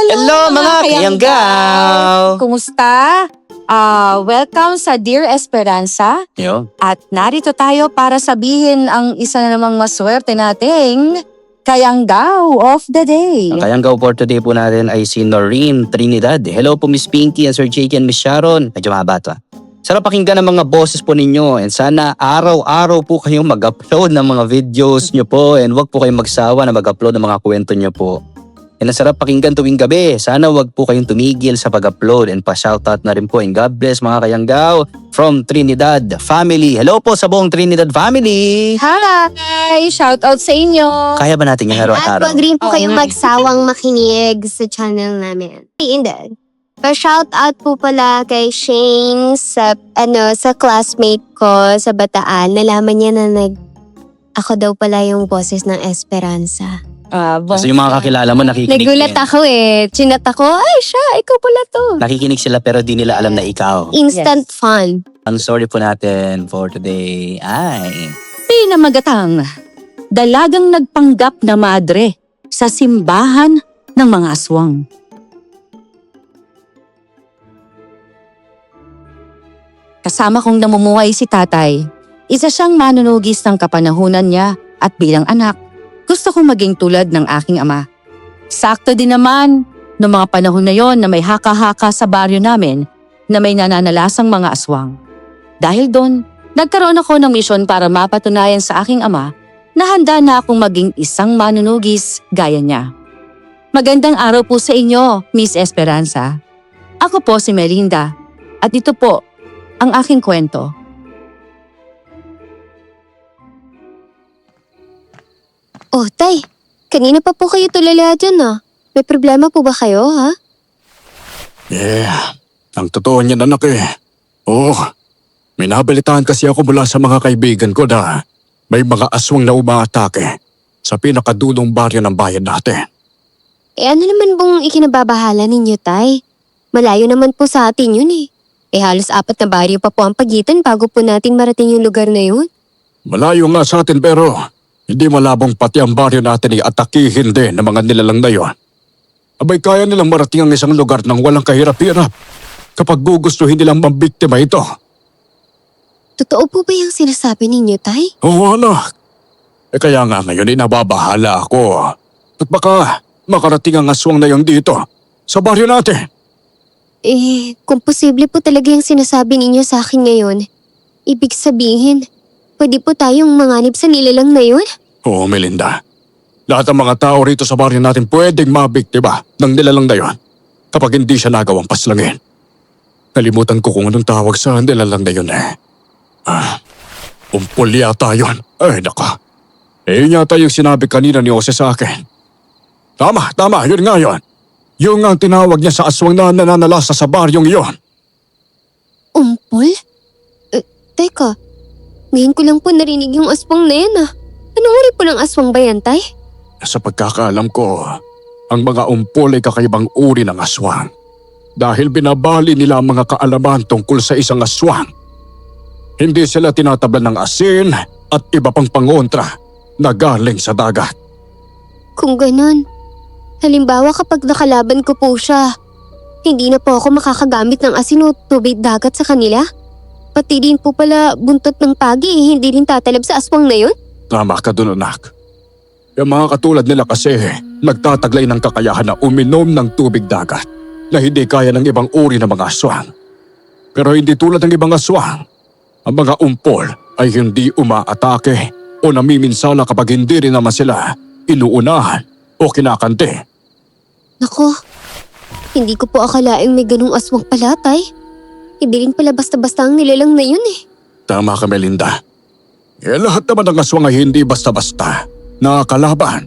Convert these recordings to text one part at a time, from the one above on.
Hello mga kayanggaw! Kumusta? Welcome sa Dear Esperanza. Yo, At narito tayo para sabihin ang isa na namang maswerte nating Kayanggaw of the Day. ang kayanggaw for today po natin ay si Noreen Trinidad. Hello po Miss Pinky and Sir Jake and Miss Sharon. Medyo mahaba to. Sarap pakinggan ang mga boses po ninyo and sana araw-araw po kayong mag-upload ng mga videos nyo po and wag po kayong magsawa na mag-upload ng mga kwento nyo po. And ang sarap pakinggan tuwing gabi. Sana wag po kayong tumigil sa pag-upload and pa-shoutout na rin po. And God bless mga kayanggaw from Trinidad family. Hello po sa buong Trinidad family! Hi! Shout out sa inyo! Kaya ba natin yung At araw-araw? wag rin po Oo kayong nga. magsawang makinig sa channel namin. Hindi. Pa-shout out po pala kay Shane sa classmate ko sa Bataan. Nalaman niya na ako daw pala yung boses ng Esperanza. So yung mga kakilala mo nakikinig Nagulat din. ako Chinat ako, ay siya, ikaw pala to. Nakikinig sila pero di nila alam na ikaw. Instant Yes. fun. Ang story po natin for today ay... Pinamagatang, dalagang nagpanggap na madre sa simbahan ng mga aswang. Kasama kong namumuhay si tatay. Isa siyang manunugis ng kapanahunan niya at bilang anak, gusto kong maging tulad ng aking ama. Sakto din naman noong mga panahon na yon na may haka-haka sa baryo namin na may nananalasang mga aswang. Dahil doon, nagkaroon ako ng misyon para mapatunayan sa aking ama na handa na akong maging isang manunugis gaya niya. Magandang araw po sa inyo, Miss Esperanza. Ako po si Melinda at ito po ang aking kwento. Oh, tay. Kanina pa po kayo tulala dyan May problema po ba kayo, ha? Ang totoo niyan anak Oo, may nabalitaan kasi ako mula sa mga kaibigan ko na may mga aswang na umaatake sa pinakadulong baryo ng bayan natin. Ano naman bang ikinababahala ninyo, tay? Malayo naman po sa atin yun halos 4 na baryo pa po ang pagitan bago po natin marating yung lugar na yun. Malayo nga sa atin pero hindi malabong pati ang baryo natin atakihin din ng mga nilalang na yon. Abay kaya nilang marating ang isang lugar ng walang kahirap-hirap kapag gugustuhin nilang mambiktima ito. Totoo po ba yung sinasabi ninyo, tay? Oo anak. Kaya nga ngayon nababahala ako. At baka makarating ang aswang na yon dito sa baryo natin. Kung posible po talaga yung sinasabi ninyo sa akin ngayon, ibig sabihin, pwede po tayong manganib sa nilalang na yun? Oo, Melinda. Lahat ng mga tao rito sa baryo natin pwedeng mabiktima ng nilalang na yon kapag hindi siya nagawang paslangin. Nalimutan ko kung anong tawag sa nilalang na yun Umpol yata yun. Ay, naka. Yun yata yung sinabi kanina ni Jose sa akin. Tama, yun nga yun. Yung ang tinawag niya sa aswang na nananalasa sa baryong iyon. Umpol? Teka, ngayon ko lang po narinig yung aswang na yan Anong uri po ng aswang ba yan, tay? Sa pagkakaalam ko, ang mga umpol ay kakaibang uri ng aswang. Dahil binabali nila ang mga kaalaman tungkol sa isang aswang. Hindi sila tinatablan ng asin at iba pang pangontra na galing sa dagat. Kung ganun, halimbawa kapag nakalaban ko po siya, hindi na po ako makakagamit ng asin o tubig dagat sa kanila? Pati din po pala buntot ng pagi hindi rin tatalab sa aswang na yun? Tama ka dun, anak. Yung mga katulad nila kasi nagtataglay ng kakayahan na uminom ng tubig dagat na hindi kaya ng ibang uri ng mga aswang. Pero hindi tulad ng ibang aswang. Ang mga umpol ay hindi umaatake o namiminsala kapag hindi rin naman sila inuunahan o kinakante. Nako, hindi ko po akalaing may ganung aswang pala, tay. Hindi rin pala basta-basta ang nilalang na yun Tama ka, Melinda. Lahat naman ng aswang ay hindi basta-basta nakakalaban.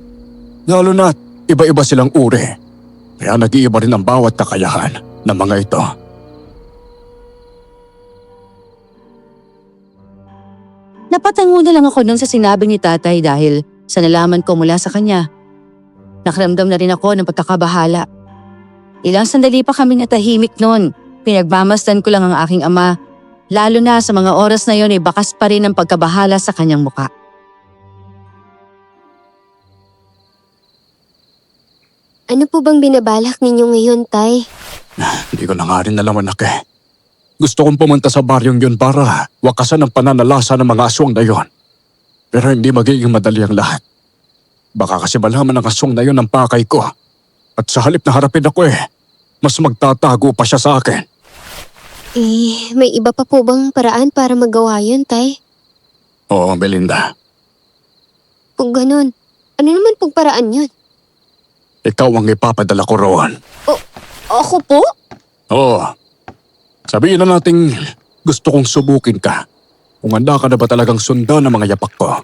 Lalo na't iba-iba silang uri. Kaya nag-iiba rin ang bawat kakayahan ng mga ito. Napatango na lang ako nung sa sinabi ni tatay dahil sa nalaman ko mula sa kanya. Nakaramdam na rin ako ng pagkakabahala. Ilang sandali pa kaming natahimik noon. Pinagmamasdan ko lang ang aking ama. Lalo na sa mga oras na yon ay bakas pa rin ang pagkabahala sa kanyang muka. Ano po bang binabalak ninyo ngayon, Tay? Hindi ko na nga rin alam, anak eh. Gusto kong pumunta sa baryong yun para wakasan ang pananalasa ng mga aswang na yon. Pero hindi magiging madali ang lahat. Baka kasi malaman ng aswang na yon ang pakay ko. At sa halip na harapin ako mas magtatago pa siya sa akin. May iba pa po bang paraan para magawa yun, Tay? Oo, Belinda. Kung ganun, ano naman pong paraan yun? Ikaw ang ipapadala ko roon. Ako po? Oo. Sabihin na nating gusto kong subukin ka. Kung handa ka na ba talagang sundan ang mga yapak ko.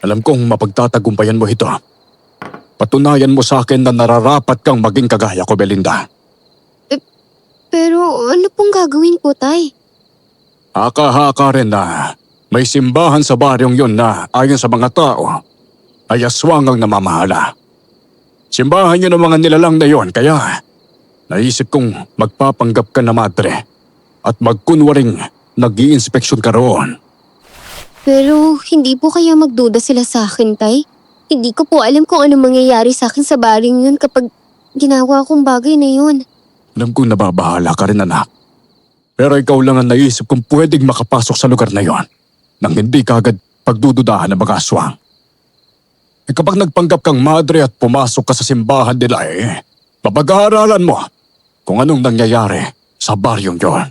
Alam kong mapagtatagumpayan mo ito. Patunayan mo sa akin na nararapat kang maging kagaya ko, Belinda. Pero ano pong gagawin po, Tay? Haka-haka rin na may simbahan sa baryong yun na ayon sa mga tao ay aswang ang namamahala. Simbahan yun ang mga nilalang na yon kaya naisip kong magpapanggap ka na madre at magkunwaring nag-i-inspeksyon ka roon. Pero hindi po kaya magduda sila sa akin, Tay? Hindi ko po alam kung ano mangyayari sa akin sa baring yun kapag ginawa kong bagay na yun. Alam kong nababahala ka rin, anak. Pero ikaw lang ang naisip kung pwedeng makapasok sa lugar na yon nang hindi kagad pagdududahan ng mga aswang. Kapag nagpanggap kang madre at pumasok ka sa simbahan nila mapag-aaralan mo kung anong nangyayari sa baryong yon.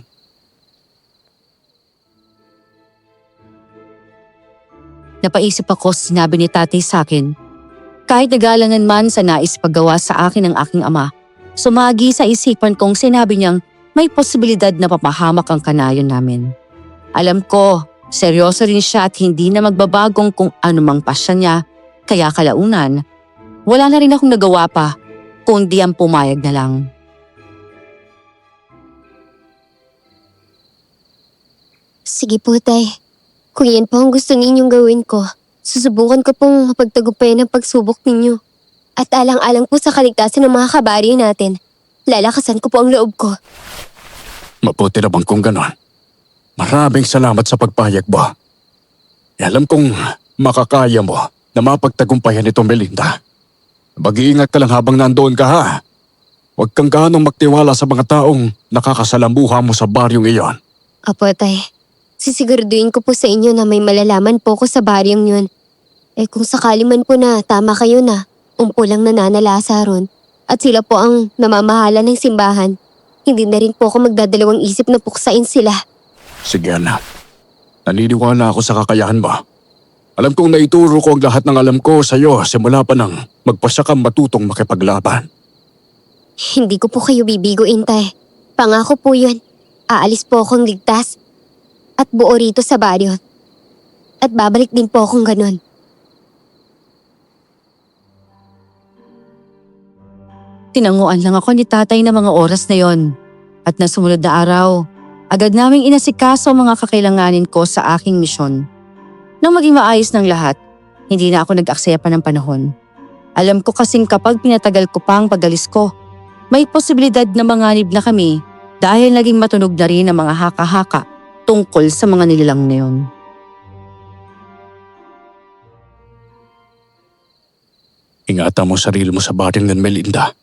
Napaisip ako sa sinabi ni tatay sa akin. Kahit nagalangan man sa nais paggawa sa akin ng aking ama, sumagi sa isipan kong sinabi niyang may posibilidad na papahamak ang kanayon namin. Alam ko, seryoso rin siya at hindi na magbabagong kung anumang pasya niya, kaya kalaunan, wala na rin akong nagawa pa, kundi ang pumayag na lang. Sige po, Tay. Kung yan po ang gusto ninyong gawin ko, susubukan ko pong mapagtagumpayan ang pagsubok ninyo. At alang-alang po sa kaligtasan ng mga kabaryo natin, lalakasan ko po ang loob ko. Mabuti naman kung ganon. Maraming salamat sa pagpayag mo. Alam kong makakaya mo na mapagtagumpayan itong Belinda. Mag-iingat ka lang habang nandoon ka ha. Huwag kang ganong magtiwala sa mga taong nakakasalamuha mo sa baryong iyon. Apo, Tay. Sisiguraduhin ko po sa inyo na may malalaman po ko sa baryong yun. Kung sakali man po na tama kayo na, umpulang nananalasa ron, at sila po ang namamahala ng simbahan, hindi na rin po ako magdadalawang isip na puksain sila. Sige anak, naniniwala ako sa kakayahan mo. Alam kong naituro ko ang lahat ng alam ko sa iyo simula pa nang magpasya kang matutong makipaglaban. Hindi ko po kayo bibiguin, Tay. Pangako po yun. Aalis po akong ligtas at buo rito sa baryo. At babalik din po akong ganun. Tinanguan lang ako ni tatay na mga oras na yon. At na sumunod na araw, agad naming inasikaso ang mga kakailanganin ko sa aking misyon. Nang maging maayos ng lahat, hindi na ako nag-aksaya pa ng panahon. Alam ko kasing kapag pinatagal ko pa ang pagalis ko, may posibilidad na manganib na kami dahil naging matunog na rin ang mga haka-haka tungkol sa mga nilalang na yun. Ingatan mo sarili mo sa baryong yun, Melinda.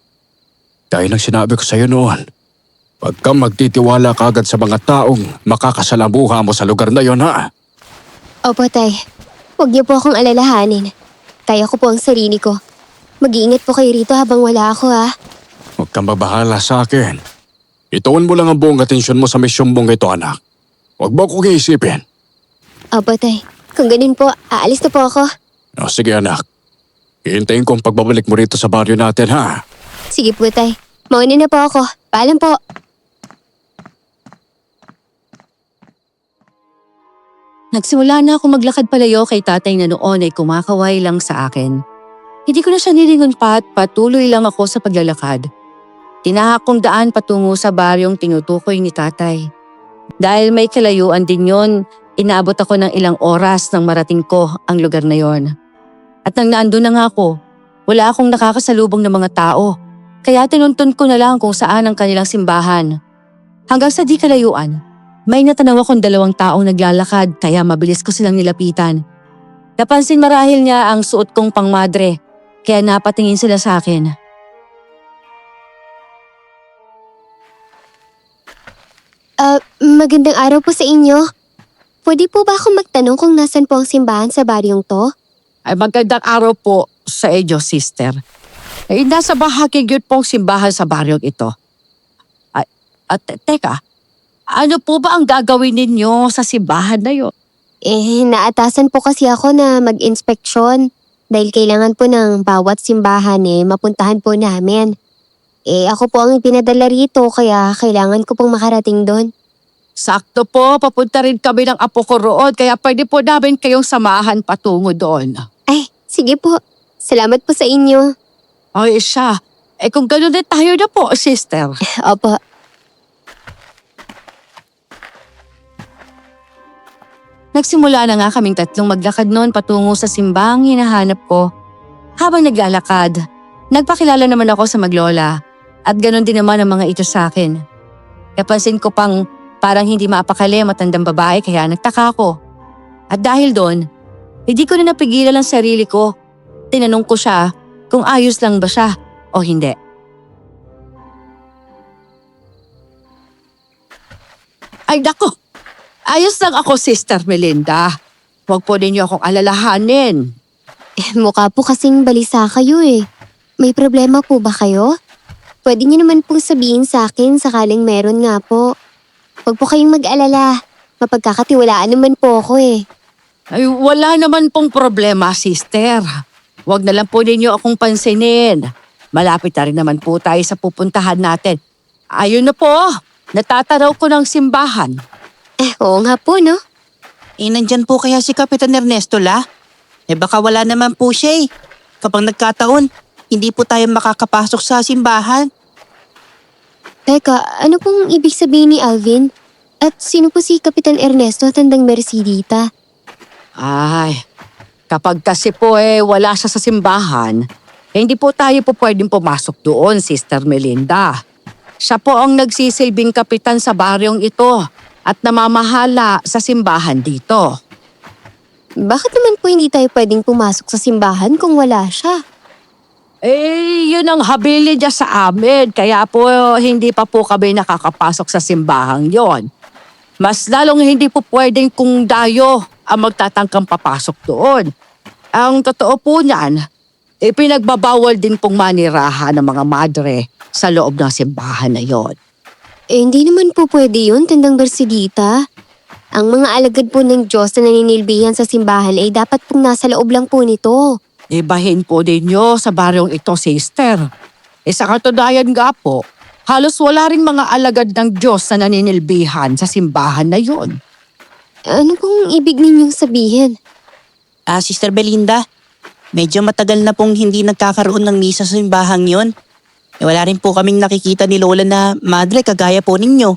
Dahil ang sinabi ko sa iyo noon, huwag kang magtitiwala kagad sa mga taong makakasalamuha mo sa lugar na yon ha. Opo, Tay. Huwag niyo po akong alalahanin. Kaya ko po ang sarili ko. Mag-iingat po kayo rito habang wala ako ha. Huwag kang mabahala sa akin. Ituon mo lang ang buong atensyon mo sa misyong mong ito, anak. Huwag mo akong iisipin. Opo, Tay. Kung ganun po, aalis na po ako. O sige anak, hihintayin ko ang pagbabalik mo rito sa baryo natin ha. Sige po, Tay. Mauna na po ako. Paalam po. Nagsimula na ako maglakad palayo kay tatay na noon ay kumakaway lang sa akin. Hindi ko na siya nilingon pa at patuloy lang ako sa paglalakad. Tinahak kong daan patungo sa baryong tinutukoy ni tatay. Dahil may kalayuan din yon, inaabot ako ng ilang oras nang marating ko ang lugar na yon. At nang naandun na nga ako, wala akong nakakasalubong ng mga tao. Kaya tinuntun ko na lang kung saan ang kanilang simbahan. Hanggang sa di kalayuan, may natanaw akong 2 taong naglalakad kaya mabilis ko silang nilapitan. Napansin marahil niya ang suot kong pangmadre, kaya napatingin sila sa akin. Magandang araw po sa inyo. Pwede po ba ako magtanong kung nasan po ang simbahan sa baryong to? Ay magandang araw po sa inyo, sister. Nasa bahagi yun pong simbahan sa baryong ito. Teka, ano po ba ang gagawin ninyo sa simbahan na yun? Naatasan po kasi ako na mag-inspeksyon dahil kailangan po ng bawat simbahan mapuntahan po namin. Ako po ang pinadala rito kaya kailangan ko pong makarating doon. Sakto po, papunta rin kami ng apo ko roon kaya pwede po namin kayong samahan patungo doon. Ay, sige po. Salamat po sa inyo. Ay siya, kung gano'n din tayo na po, sister. Opo. Nagsimula na nga kaming tatlong maglakad noon patungo sa simbahang hinahanap ko. Habang naglalakad, nagpakilala naman ako sa maglola at ganon din naman ang mga ito sa akin. Napansin ko pang parang hindi maapakali matandang babae kaya nagtaka ako. At dahil doon, hindi ko na napigilan ang sarili ko. Tinanong ko siya kung ayos lang ba siya o hindi. Ay nako! Ayos lang ako, Sister Melinda. Huwag po ninyo akong alalahanin. Mukha po kasing balisa kayo May problema po ba kayo? Pwede niyo naman pong sabihin sa akin sakaling meron nga po. Huwag po kayong mag-alala. Mapagkakatiwalaan naman po ako Ay, wala naman pong problema, sister. Huwag na lang po ninyo akong pansinin. Malapit na rin naman po tayo sa pupuntahan natin. Ayun na po, natatanaw ko ng simbahan. Oo nga po, no? Nandyan po kaya si Kapitan Ernesto la? Baka wala naman po siya Kapag nagkataon, hindi po tayo makakapasok sa simbahan. Teka, ano pong ibig sabihin ni Alvin? At sino po si Kapitan Ernesto tandang Mercedita? Ay, kapag kasi po wala siya sa simbahan, hindi po tayo po pwedeng pumasok doon, Sister Melinda. Siya po ang nagsisilbing kapitan sa baryong ito at namamahala sa simbahan dito. Bakit naman po hindi tayo pwedeng pumasok sa simbahan kung wala siya? Yun ang habili niya sa amin, kaya po hindi pa po kami nakakapasok sa simbahang yon. Mas lalong hindi po pwedeng kung dayo ang magtatangkang papasok doon. Ang totoo po niyan, pinagbabawal din pong manirahan ng mga madre sa loob ng simbahan na yon. Hindi naman po pwede yun, tandang Mercedita. Ang mga alagad po ng Diyos na naninilbihan sa simbahan ay dapat pong nasa loob lang po nito. Ibahin po ninyo sa baryong ito, sister. Sa katunayan nga po, halos wala rin mga alagad ng Diyos na naninilbihan sa simbahan na yon. Ano pong ibig ninyong sabihin? Sister Belinda, medyo matagal na pong hindi nagkakaroon ng misa sa simbahang yon. Wala rin po kaming nakikita ni Lola na madre kagaya po ninyo.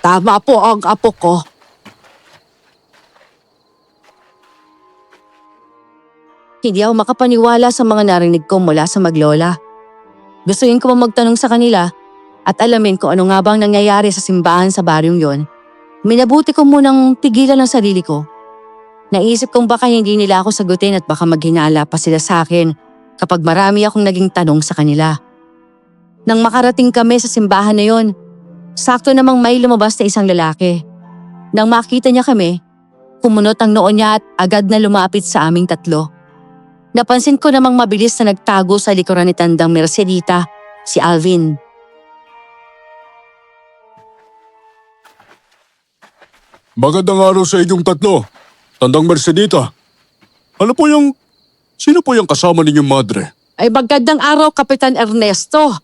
Tama po ang apo ko. Hindi ako makapaniwala sa mga narinig ko mula sa maglola. Gustuin ko magtanong sa kanila at alamin kung ano nga bang nangyayari sa simbahan sa baryong yon. Minabuti ko munang pigilan ang sarili ko. Naisip kong baka hindi nila ako sagutin at baka maghinala pa sila sa akin kapag marami akong naging tanong sa kanila. Nang makarating kami sa simbahan na yon, sakto namang may lumabas na isang lalaki. Nang makita niya kami, kumunot ang noo niya at agad na lumapit sa aming tatlo. Napansin ko namang mabilis na nagtago sa likuran ni tandang Mercedita, si Alvin. Magandang araw sa inyong tatlo. Tandang Mercedita. Sino po yung kasama ninyong madre? Ay magandang araw, Kapitan Ernesto.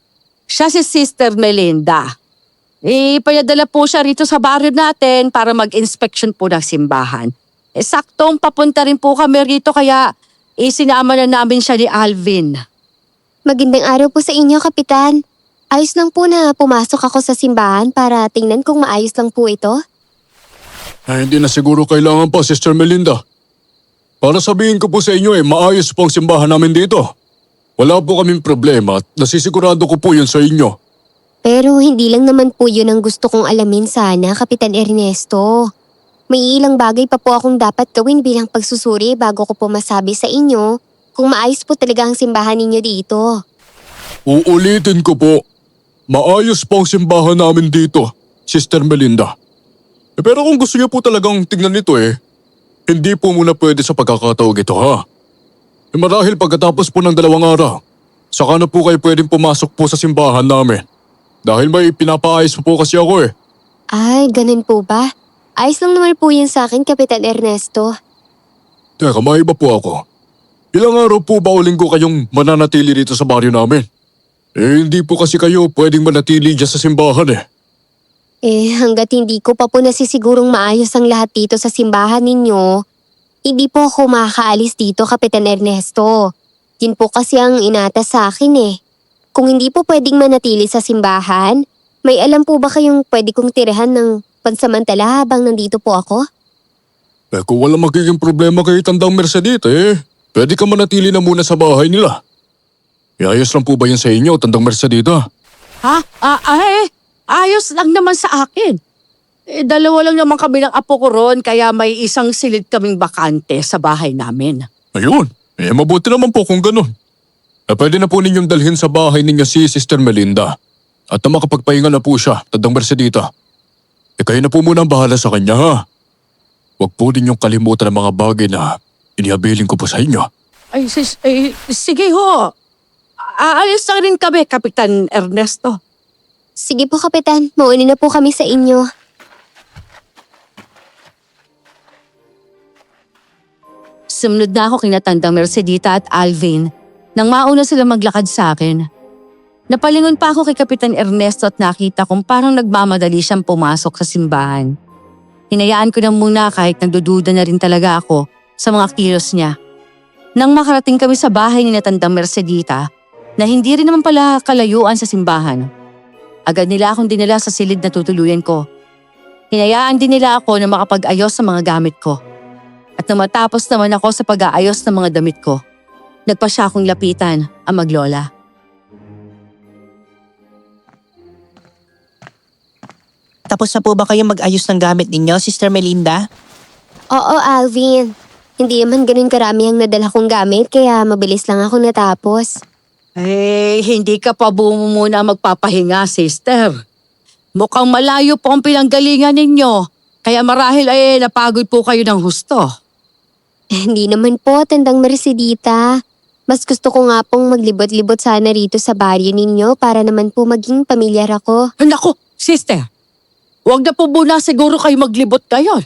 Siya si Sister Melinda. Ipayadala po siya rito sa baryo natin para mag-inspection po ng simbahan. Saktong papunta rin po kami rito kaya isinama na namin siya ni Alvin. Magandang araw po sa inyo, Kapitan. Ayos lang po na pumasok ako sa simbahan para tingnan kung maayos lang po ito. Hindi na siguro kailangan pa, Sister Melinda. Para sabihin ko po sa inyo maayos po ang simbahan namin dito. Wala po kaming problema at nasisigurado ko po yun sa inyo. Pero hindi lang naman po yun ang gusto kong alamin sana, Kapitan Ernesto. May ilang bagay pa po akong dapat gawin bilang pagsusuri bago ko po masabi sa inyo kung maayos po talaga ang simbahan ninyo dito. Uulitin ko po, maayos po ang simbahan namin dito. Sister Melinda. Pero kung gusto niyo po talagang tingnan ito hindi po muna pwede sa pagkakataog ito ha. Marahil pagkatapos po ng 2 araw, saka na po kayo pwedeng pumasok po sa simbahan namin. Dahil may pinapaayos po kasi ako Ay, ganun po ba? Ayos lang naman po yun sa akin, Kapitan Ernesto. Teka, maiba po ako. Ilang araw po ba o linggo kayong mananatili dito sa baryo namin? Hindi po kasi kayo pwedeng manatili dyan sa simbahan Hanggat hindi ko pa po nasisigurong maayos ang lahat dito sa simbahan ninyo, hindi po ako makakaalis dito, Kapitan Ernesto. Yun po kasi ang inatas sa akin Kung hindi po pwedeng manatili sa simbahan, may alam po ba kayong pwede kong tirahan ng pansamantala habang nandito po ako? Kung wala magiging problema kay Tandang Mercedita pwede ka manatili na muna sa bahay nila. Iayos lang po ba yun sa inyo, Tandang Mercedita? Ha? Ayos lang naman sa akin. 2 lang naman kami ng apo ko ron kaya may isang silid kaming bakante sa bahay namin. Ayun, mabuti naman po kung ganun. Pwede na po ninyong dalhin sa bahay ninyo si Sister Melinda. At na makapagpahinga na po siya, Tandang Mercedita. Kayo na po muna ang bahala sa kanya ha. Huwag po ninyong kalimutan ang mga bagay na inihabiling ko po sa inyo. Sige ho. Aalis na rin kami, Kapitan Ernesto. Sige po, Kapitan. Mauna na po kami sa inyo. Sumunod na ako kina Tandang Mercedita at Alvin nang mauna sila maglakad sa akin. Napalingon pa ako kay Kapitan Ernesto at nakita kong parang nagmamadali siyang pumasok sa simbahan. Hinayaan ko na muna kahit nagdududa na rin talaga ako sa mga kilos niya. Nang makarating kami sa bahay ni Tandang Mercedita na hindi rin naman pala kalayuan sa simbahan, agad nila akong dinala sa silid na tutuluyan ko. Hinayaan din nila ako na makapag-ayos sa mga gamit ko. At nang matapos naman ako sa pag-aayos ng mga damit ko, nagpa siya akong lapitan ang maglola. Tapos na po ba kayo mag-ayos ng gamit ninyo, Sister Melinda? Oo, Alvin. Hindi naman ganun karami ang nadala kong gamit kaya mabilis lang ako natapos. Hindi ka pa muna magpapahinga, sister. Mukhang malayo po ang pinanggalingan ninyo, kaya marahil napagod po kayo ng husto. Hindi naman po, Tandang Mercedita. Mas gusto ko nga pong maglibot-libot sana rito sa baryo ninyo para naman po maging pamilyar ako. Naku, sister. Huwag na po muna siguro kayo maglibot kayo.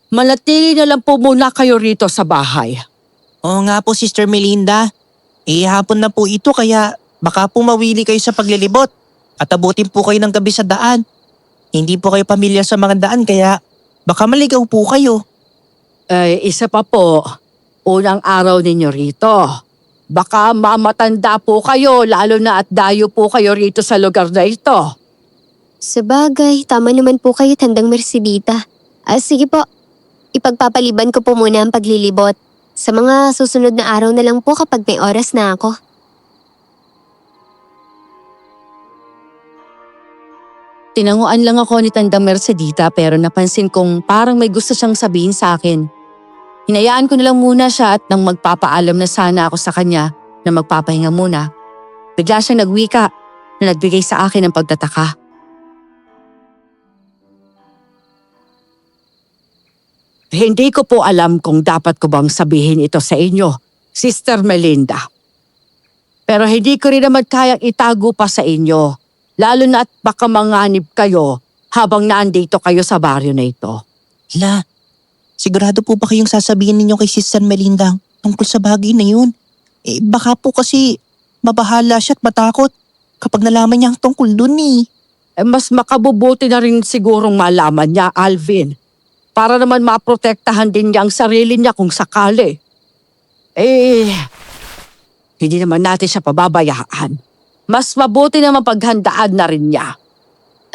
Manatili na lang po muna kayo rito sa bahay. Oo nga po, Sister Melinda. Hapon na po ito kaya baka po mawili kayo sa paglilibot at abutin po kayo ng gabi sa daan. Hindi po kayo pamilyar sa mga daan kaya baka maligaw po kayo. Isa pa po, unang araw ninyo rito. Baka mamatanda po kayo lalo na at dayo po kayo rito sa lugar na ito. Sabagay, tama naman po kayo, Tandang Mercedita. Sige po, ipagpapaliban ko po muna ang paglilibot. Sa mga susunod na araw na lang po kapag may oras na ako. Tinanguan lang ako ni Tandang Mercedita pero napansin kong parang may gusto siyang sabihin sa akin. Hinayaan ko na lang muna siya at nang magpapaalam na sana ako sa kanya na magpapahinga muna, bigla siyang nagwika na nagbigay sa akin ng pagtataka. Hindi ko po alam kung dapat ko bang sabihin ito sa inyo, Sister Melinda. Pero hindi ko rin naman kayang itago pa sa inyo, lalo na at baka manganib kayo habang naandito kayo sa baryo na ito. Sigurado po ba kayong sasabihin ninyo kay Sister Melinda tungkol sa bagay na yun? Baka po kasi mabahala siya at matakot kapag nalaman niya ang tungkol dun Mas makabubuti na rin sigurong malaman niya, Alvin. Para naman maprotektahan din niya ang sarili niya kung sakali. Hindi naman natin siya pababayaan. Mas mabuti na mapaghandaan na rin niya.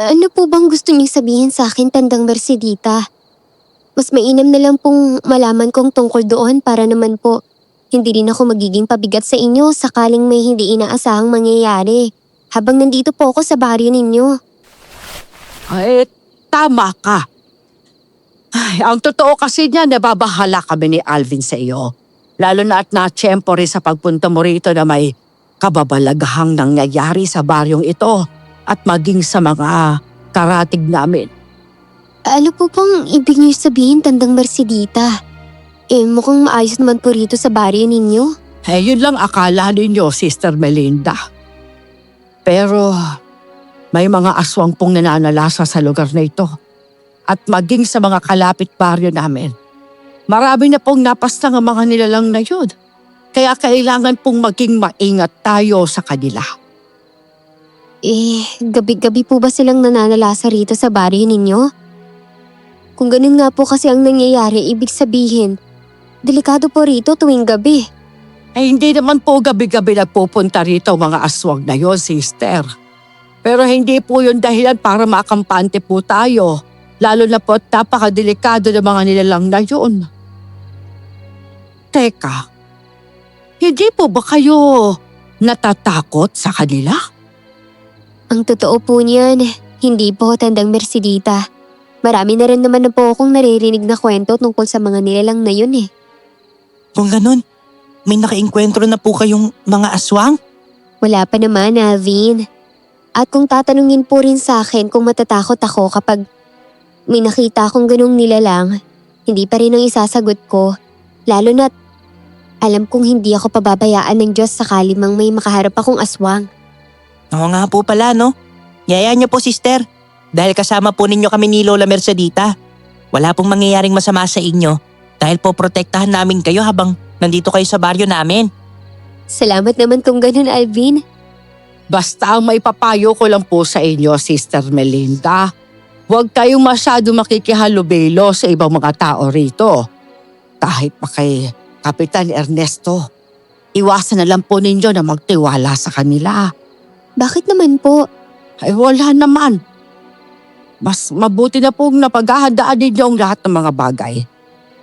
Ano po bang gusto niyong sabihin sa akin, Tandang Mercedita? Mas mainam na lang pong malaman kong tungkol doon para naman po hindi rin ako magiging pabigat sa inyo sakaling may hindi inaasahang mangyayari habang nandito po ako sa baryo ninyo. Tama ka. Ang totoo kasi niya, nababahala kami ni Alvin sa iyo. Lalo na at na-tiyempo rin sa pagpunta mo rito na may kababalagahang nangyayari sa baryong ito at maging sa mga pagkaratig namin. Ano po pong ibig niyo sabihin, Tandang Mercedita? Mukhang maayos naman po rito sa baryo ninyo. Yun lang akala ninyo, Sister Melinda. Pero may mga aswang pong nananalasa sa lugar na ito. At maging sa mga kalapit baryo namin. Marami na pong napastang ang mga nilalang na yun. Kaya kailangan pong maging maingat tayo sa kanila. Gabi-gabi po ba silang nananalasa rito sa baryo ninyo? Kung ganun nga po kasi ang nangyayari, ibig sabihin, delikado po rito tuwing gabi. Hindi naman po gabi-gabi nagpupunta rito mga aswang na yon, sister. Pero hindi po yun dahilan para makampante po tayo. Lalo na po at napakadelikado ng mga nilalang na yun. Teka, hindi po ba kayo natatakot sa kanila? Ang totoo po niyan, hindi po, Tandang Mercedita. Marami na rin naman na po akong naririnig na kwento tungkol sa mga nilalang na yun eh. Kung ganun, may nakaengkwentro na po kayong mga aswang? Wala pa naman, Alvin. At kung tatanungin po rin sa akin kung matatakot ako kapag may nakita akong ganung nilalang, hindi pa rin ang isasagot ko. Lalo na't alam kong hindi ako pababayaan ng Diyos sakali mang may makaharap akong aswang. Oo nga po pala, no? Yaya niyo po, sister. Dahil kasama po ninyo kami ni Lola Mercedita. Wala pong mangyayaring masama sa inyo dahil po protektahan namin kayo habang nandito kayo sa baryo namin. Salamat naman kung ganun, Alvin. Basta ang maipapayo ko lang po sa inyo, Sister Melinda. Huwag kayong masyado makikihalubelo sa ibang mga tao rito. Kahit pa kay Kapitan Ernesto. Iwasan na lang po ninyo na magtiwala sa kanila. Bakit naman po? Ay wala naman. Mas mabuti na pong napaghahandaan ninyo ang lahat ng mga bagay.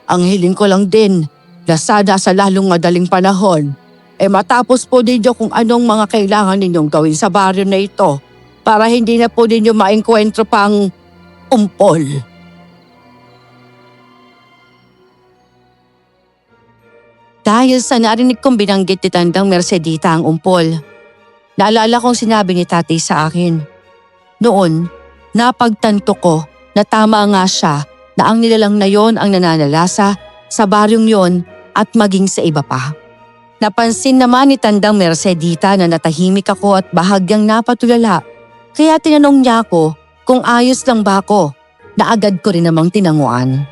Ang hiling ko lang din na sana sa lalong madaling panahon, matapos po ninyo kung anong mga kailangan ninyong gawin sa baryo na ito para hindi na po ninyo maengkwentro pang umpol. Dahil sa narinig kong binanggit ni Tandang Mercedita ang umpol, naalala kong sinabi ni Tatay sa akin. Noon, napagtanto ko na tama nga siya na ang nilalang na yon ang nananalasa sa baryong yon at maging sa iba pa. Napansin naman ni Tandang Mercedita na natahimik ako at bahagyang napatulala. Kaya tinanong niya ako kung ayos lang ba ako na agad ko rin namang tinanguan.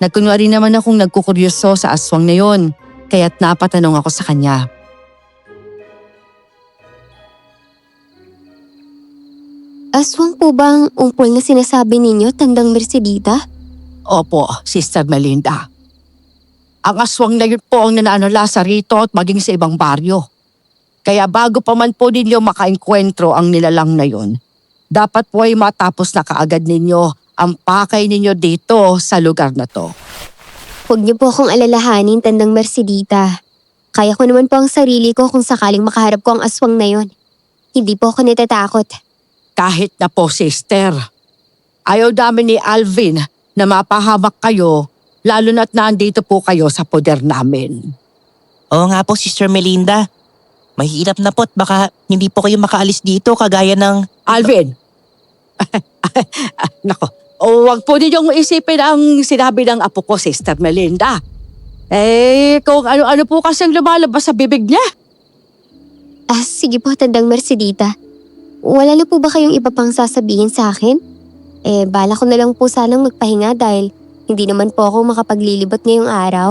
Nagkunwari naman akong nagkukuryoso sa aswang na yon kaya't napatanong ako sa kanya. Aswang po ba ang umpol na sinasabi ninyo, Tandang Mercedita? Opo, Sister Melinda. Ang aswang na yun po ang nananalasa rito at maging sa ibang baryo. Kaya bago pa man po ninyo makaengkwentro ang nilalang na yun, dapat po ay matapos na kaagad ninyo ang pakay ninyo dito sa lugar na to. Huwag niyo po akong alalahanin, Tandang Mercedita. Kaya ko naman po ang sarili ko kung sakaling makaharap ko ang aswang na yon. Hindi po ako natatakot. Kahit na po, sister. Ayaw namin ni Alvin na mapahamak kayo, lalo na't nandito po kayo sa poder namin. Oo nga po, Sister Melinda. Mahirap na po at baka hindi po kayo makaalis dito kagaya ng… Alvin! Nako, huwag po ninyong isipin ang sinabi ng apo ko, Sister Melinda. Kung ano-ano po kasing lumalabas sa bibig niya. Sige po, Tandang Mercedita. Wala na po ba kayong iba pang sasabihin sa akin? Bala ko na lang po sanang magpahinga dahil hindi naman po ako makapaglilibot ngayong araw.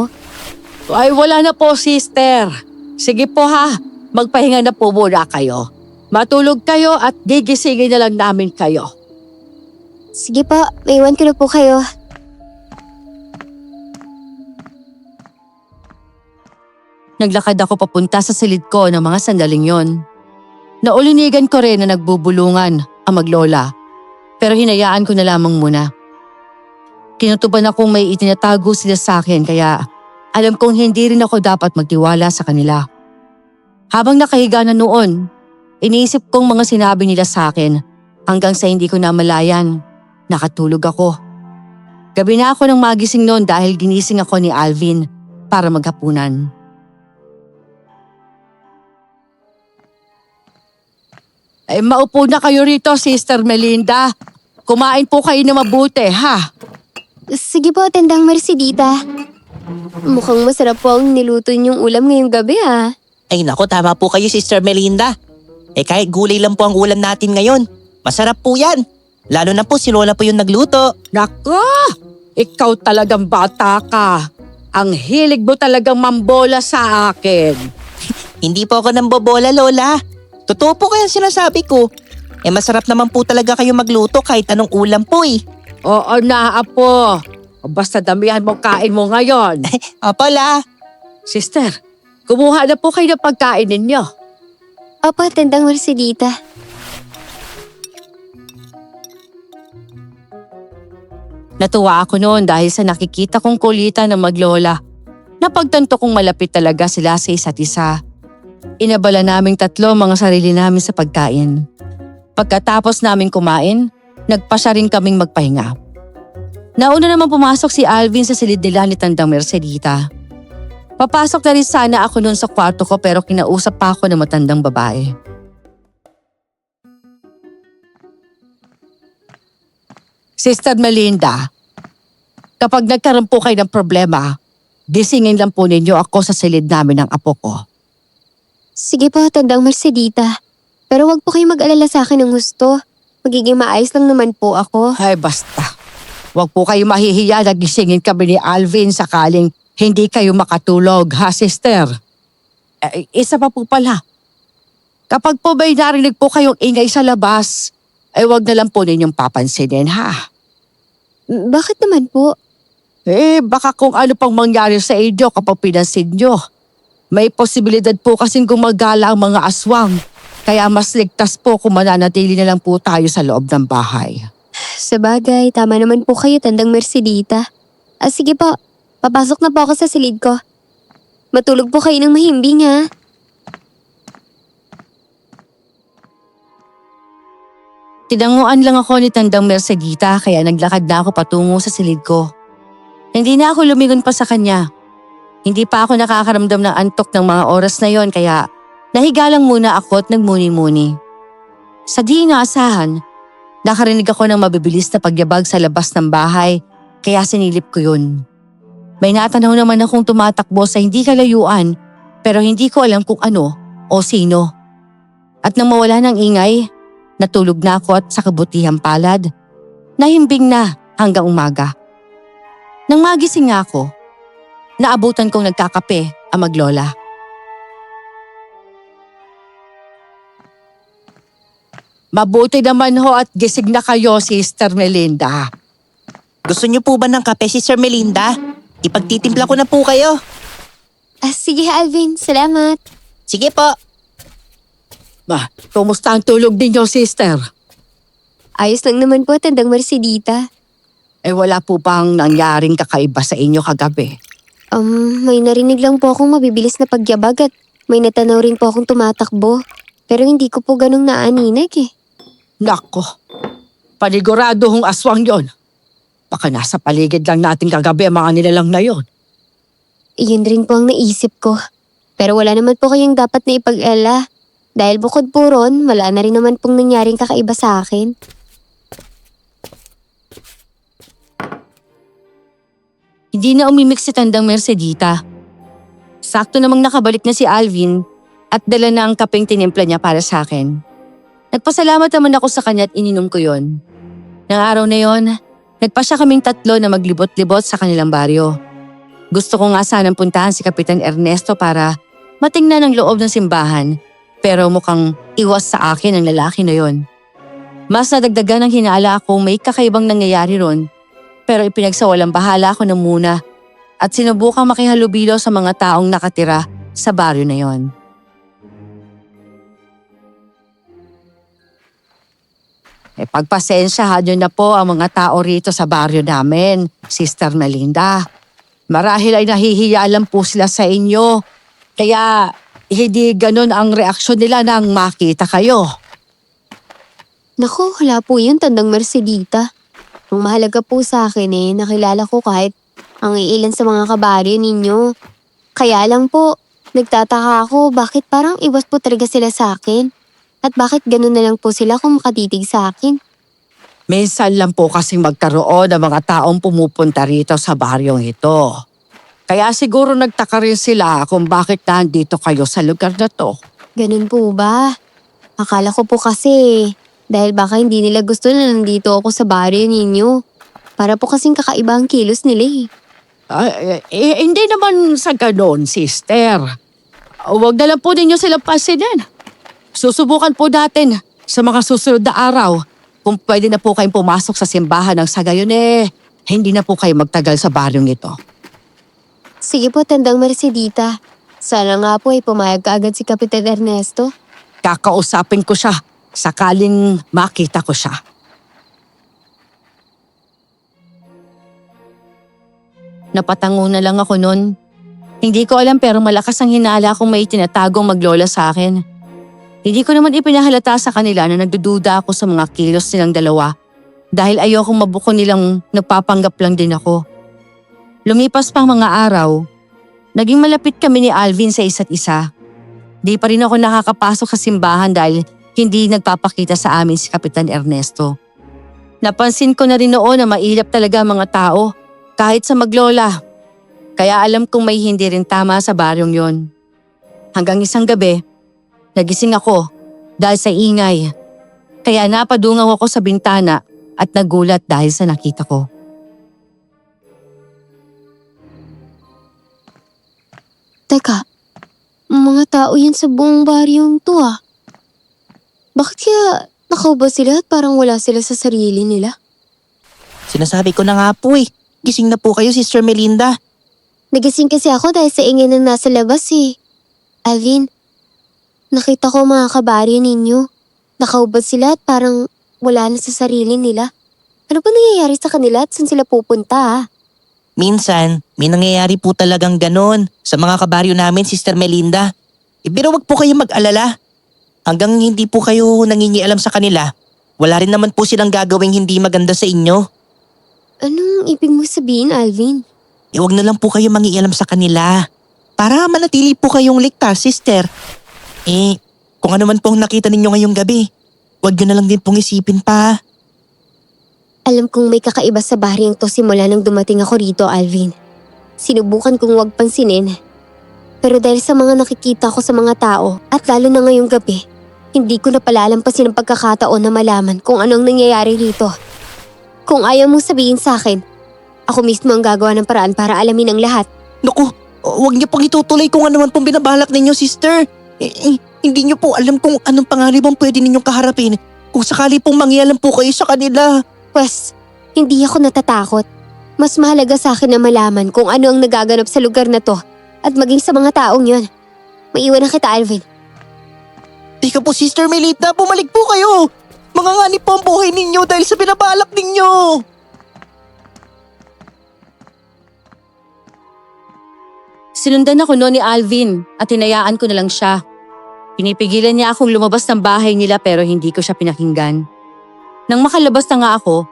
Ay, wala na po, sister. Sige po ha, magpahinga na po muna kayo. Matulog kayo at gigisingin na lang namin kayo. Sige po, maiwan ko na po kayo. Naglakad ako papunta sa silid ko ng mga sandaling yon. Naulinigan ko rin na nagbubulungan ang maglola, pero hinayaan ko na lamang muna. Kinutuban akong may itinatago sila sa akin kaya alam kong hindi rin ako dapat magtiwala sa kanila. Habang nakahiga na noon, iniisip kong mga sinabi nila sa akin hanggang sa hindi ko namalayan, nakatulog ako. Gabi na ako nang magising noon dahil ginising ako ni Alvin para maghapunan. Maupo na kayo rito, Sister Melinda. kumain po kayo na mabuti, ha? Sige po, Tandang Mercedita. Mukhang masarap po ang niluto niyong ulam ngayong gabi Ay nako, tama po kayo Sister Melinda. Kahit gulay lang po ang ulam natin ngayon, masarap po yan. Lalo na po si Lola po yung nagluto. Nako! Ikaw talagang bata ka. Ang hilig mo talagang mambola sa akin. Hindi po ako nambobola, Lola. Totoo po kaya sinasabi ko. Masarap naman po talaga kayo magluto kahit anong ulam po Oo na, Apo. Basta damihan mo kain mo ngayon. Opo, La. Sister, kumuha na po kayo ng pagkain ninyo. Opo, Tandang Mercedita. Natuwa ako noon dahil sa nakikita kong kulitan ng maglola. Napagtanto kong malapit talaga sila sa isa't isa. Inabala naming tatlo mga sarili namin sa pagkain. Pagkatapos naming kumain, nagpasya rin kaming magpahinga. Nauna naman pumasok si Alvin sa silid nila ni Tandang Mercedita. Papasok na rin sana ako noon sa kwarto ko pero kinausap pa ako ng matandang babae. Sister Melinda, kapag nagkaroon po kayo ng problema, gisingin lang po ninyo ako sa silid namin ng apo ko. Sige po, Tandang Mercedita. Pero wag po kayo mag-alala sa akin ng gusto. Magiging maayos lang naman po ako. Ay basta, huwag po kayo mahihiya na gisingin kami ni Alvin sakaling hindi kayo makatulog, ha sister? Isa pa po pala, kapag po may narinig po kayong ingay sa labas, ay huwag na lang po ninyong papansinin, ha? Bakit naman po? Baka kung ano pang mangyari sa inyo kapag pinansin nyo. May posibilidad po kasing gumagala ang mga aswang. Kaya mas ligtas po kung mananatili na lang po tayo sa loob ng bahay. Sabagay, tama naman po kayo, Tandang Mercedita. Sige po, papasok na po ako sa silid ko. Matulog po kayo ng mahimbing, ha? Tinanguan lang ako ni Tandang Mercedita kaya naglakad na ako patungo sa silid ko. Hindi na ako lumingon pa sa kanya. Hindi pa ako nakakaramdam ng antok ng mga oras na yon kaya nahiga lang muna ako at nagmuni-muni. Sa di inaasahan, nakarinig ako ng mabibilis na pagyabag sa labas ng bahay kaya sinilip ko yun. May natanaw naman akong tumatakbo sa hindi kalayuan pero hindi ko alam kung ano o sino. At nang mawala ng ingay, natulog na ako at sa kabutihang palad, nahimbing na hanggang umaga. Nang magising nga ako, naabutan kong nagkakape ang maglola. Mabuti naman ho at gising na kayo, Sister Melinda. Gusto niyo po ba ng kape, Sister Melinda? Ipagtitimpla ko na po kayo. Sige, Alvin. Salamat. Sige po. Kumusta ang tulog ninyo, Sister? Ayos lang naman po, Tandang Mercedita. Wala po bang nangyaring kakaiba sa inyo kagabi? May narinig lang po akong mabibilis na pagyabag at may natanaw rin po akong tumatakbo. Pero hindi ko po ganong naaninag Nako, panigurado hong aswang yon. Baka nasa paligid lang natin kagabi ang mga nilalang na yon. Iyon rin po ang naisip ko. Pero wala naman po kayong dapat na ipag-ala. Dahil bukod po ron, wala na rin naman pong nangyaring kakaiba sa akin. Hindi na umimik si Tandang Mercedita. Sakto namang nakabalik na si Alvin at dala na ang kapeng tinimpla niya para sa akin. Nagpasalamat naman ako sa kanya at ininom ko yon. Nang araw na yon, nagpasya kaming tatlo na maglibot-libot sa kanilang baryo. Gusto ko nga sanang puntahan si Kapitan Ernesto para matingnan ang loob ng simbahan pero mukhang iwas sa akin ang lalaki na yon. Mas nadagdagan ang hinala kung may kakaibang nangyayari ron pero ipinagsawalang bahala ako na muna at sinubukang makihalubilo sa mga taong nakatira sa baryo na yon. Pagpasensyahan nyo na po ang mga tao rito sa baryo namin, Sister Melinda. Marahil ay nahihiya lang po sila sa inyo. Kaya hindi ganun ang reaksyon nila nang makita kayo. Naku, wala po yun, Tandang Mercedita. Ang mahalaga po sa akin nakilala ko kahit ang iilan sa mga kabaryo ninyo. Kaya lang po, nagtataka ako bakit parang iwas po talaga sila sa akin. At bakit ganun na lang po sila kung makatitig sa akin. Minsan lang po kasing magkaroon ng mga taong pumupunta rito sa baryong ito. Kaya siguro nagtaka rin sila kung bakit nandito kayo sa lugar na to. Ganun po ba? Akala ko po kasi dahil baka hindi nila gusto na nandito ako sa baryo ninyo. Para po kasing kakaiba ang kilos nila eh. Hindi naman sa ganon, sister. Huwag na lang po ninyo silang pasinin. Susubukan po natin sa mga susunod na araw kung pwede na po kayong pumasok sa simbahan ng sa gayon hindi na po kayo magtagal sa baryong ito. Sige po, Tandang Mercedita. Sana nga po ay pumayag kaagad si Kapitan Ernesto. Kakausapin ko siya sakaling makita ko siya. Napatango na lang ako nun. Hindi ko alam pero malakas ang hinala kung may tinatagong maglola sa akin. Hindi ko naman ipinahalata sa kanila na nagdududa ako sa mga kilos nilang dalawa dahil ayokong mabuko nilang nagpapanggap lang din ako. Lumipas pang mga araw, naging malapit kami ni Alvin sa isa't isa. Di pa rin ako nakakapasok sa simbahan dahil hindi nagpapakita sa amin si Kapitan Ernesto. Napansin ko na rin noon na mailap talaga ang mga tao kahit sa maglola. Kaya alam kong may hindi rin tama sa baryong yon. Hanggang isang gabi, nagising ako dahil sa ingay. Kaya napadungaw ako sa bintana at nagulat dahil sa nakita ko. Teka, mga tao yan sa buong baryong to ah. Bakit kaya nakauba sila at parang wala sila sa sarili nila? Sinasabi ko na nga po eh. Gising na po kayo, Sister Melinda. Nagising kasi ako dahil sa ingay na nasa labas eh. Alvin, nakita ko mga kabaryo ninyo. Nakaubad sila at parang wala na sa sarili nila. Ano ba nangyayari sa kanila at saan sila pupunta ah? Minsan, may nangyayari po talagang ganon sa mga kabaryo namin, Sister Melinda. Pero wag po kayo mag-alala. Hanggang hindi po kayo nangingialam sa kanila, wala rin naman po silang gagawing hindi maganda sa inyo. Anong ibig mo sabihin, Alvin? Wag na lang po kayo mangialam sa kanila. Para manatili po kayong ligtas, Sister. Kung ano man pong nakita ninyo ngayong gabi, wag nyo na lang din pong isipin pa. Alam kong may kakaiba sa baryong to simula nang dumating ako rito, Alvin. Sinubukan kong huwag pansinin. Pero dahil sa mga nakikita ko sa mga tao at lalo na ngayong gabi, hindi ko na palalampasin ang pagkakataon na malaman kung anong nangyayari rito. Kung ayaw mong sabihin sa akin, ako mismo ang gagawa ng paraan para alamin ang lahat. Naku, wag niyo pong itutuloy kung ano man pong binabalak ninyo, Sister. Hindi niyo po alam kung anong pangarap ang pwede ninyong kaharapin kung sakali pong mangyalam po kayo sa kanila. Pwes, hindi ako natatakot. Mas mahalaga sa akin na malaman kung ano ang nagaganap sa lugar na to at maging sa mga taong yon. Maiwan na kita, Alvin. Teka po, Sister Melinda, bumalik po kayo. Manganganib po ang buhay ninyo dahil sa binabalak ninyo. Sinundan ako noon ni Alvin at hinayaan ko na lang siya. Pinipigilan niya akong lumabas ng bahay nila pero hindi ko siya pinakinggan. Nang makalabas na nga ako,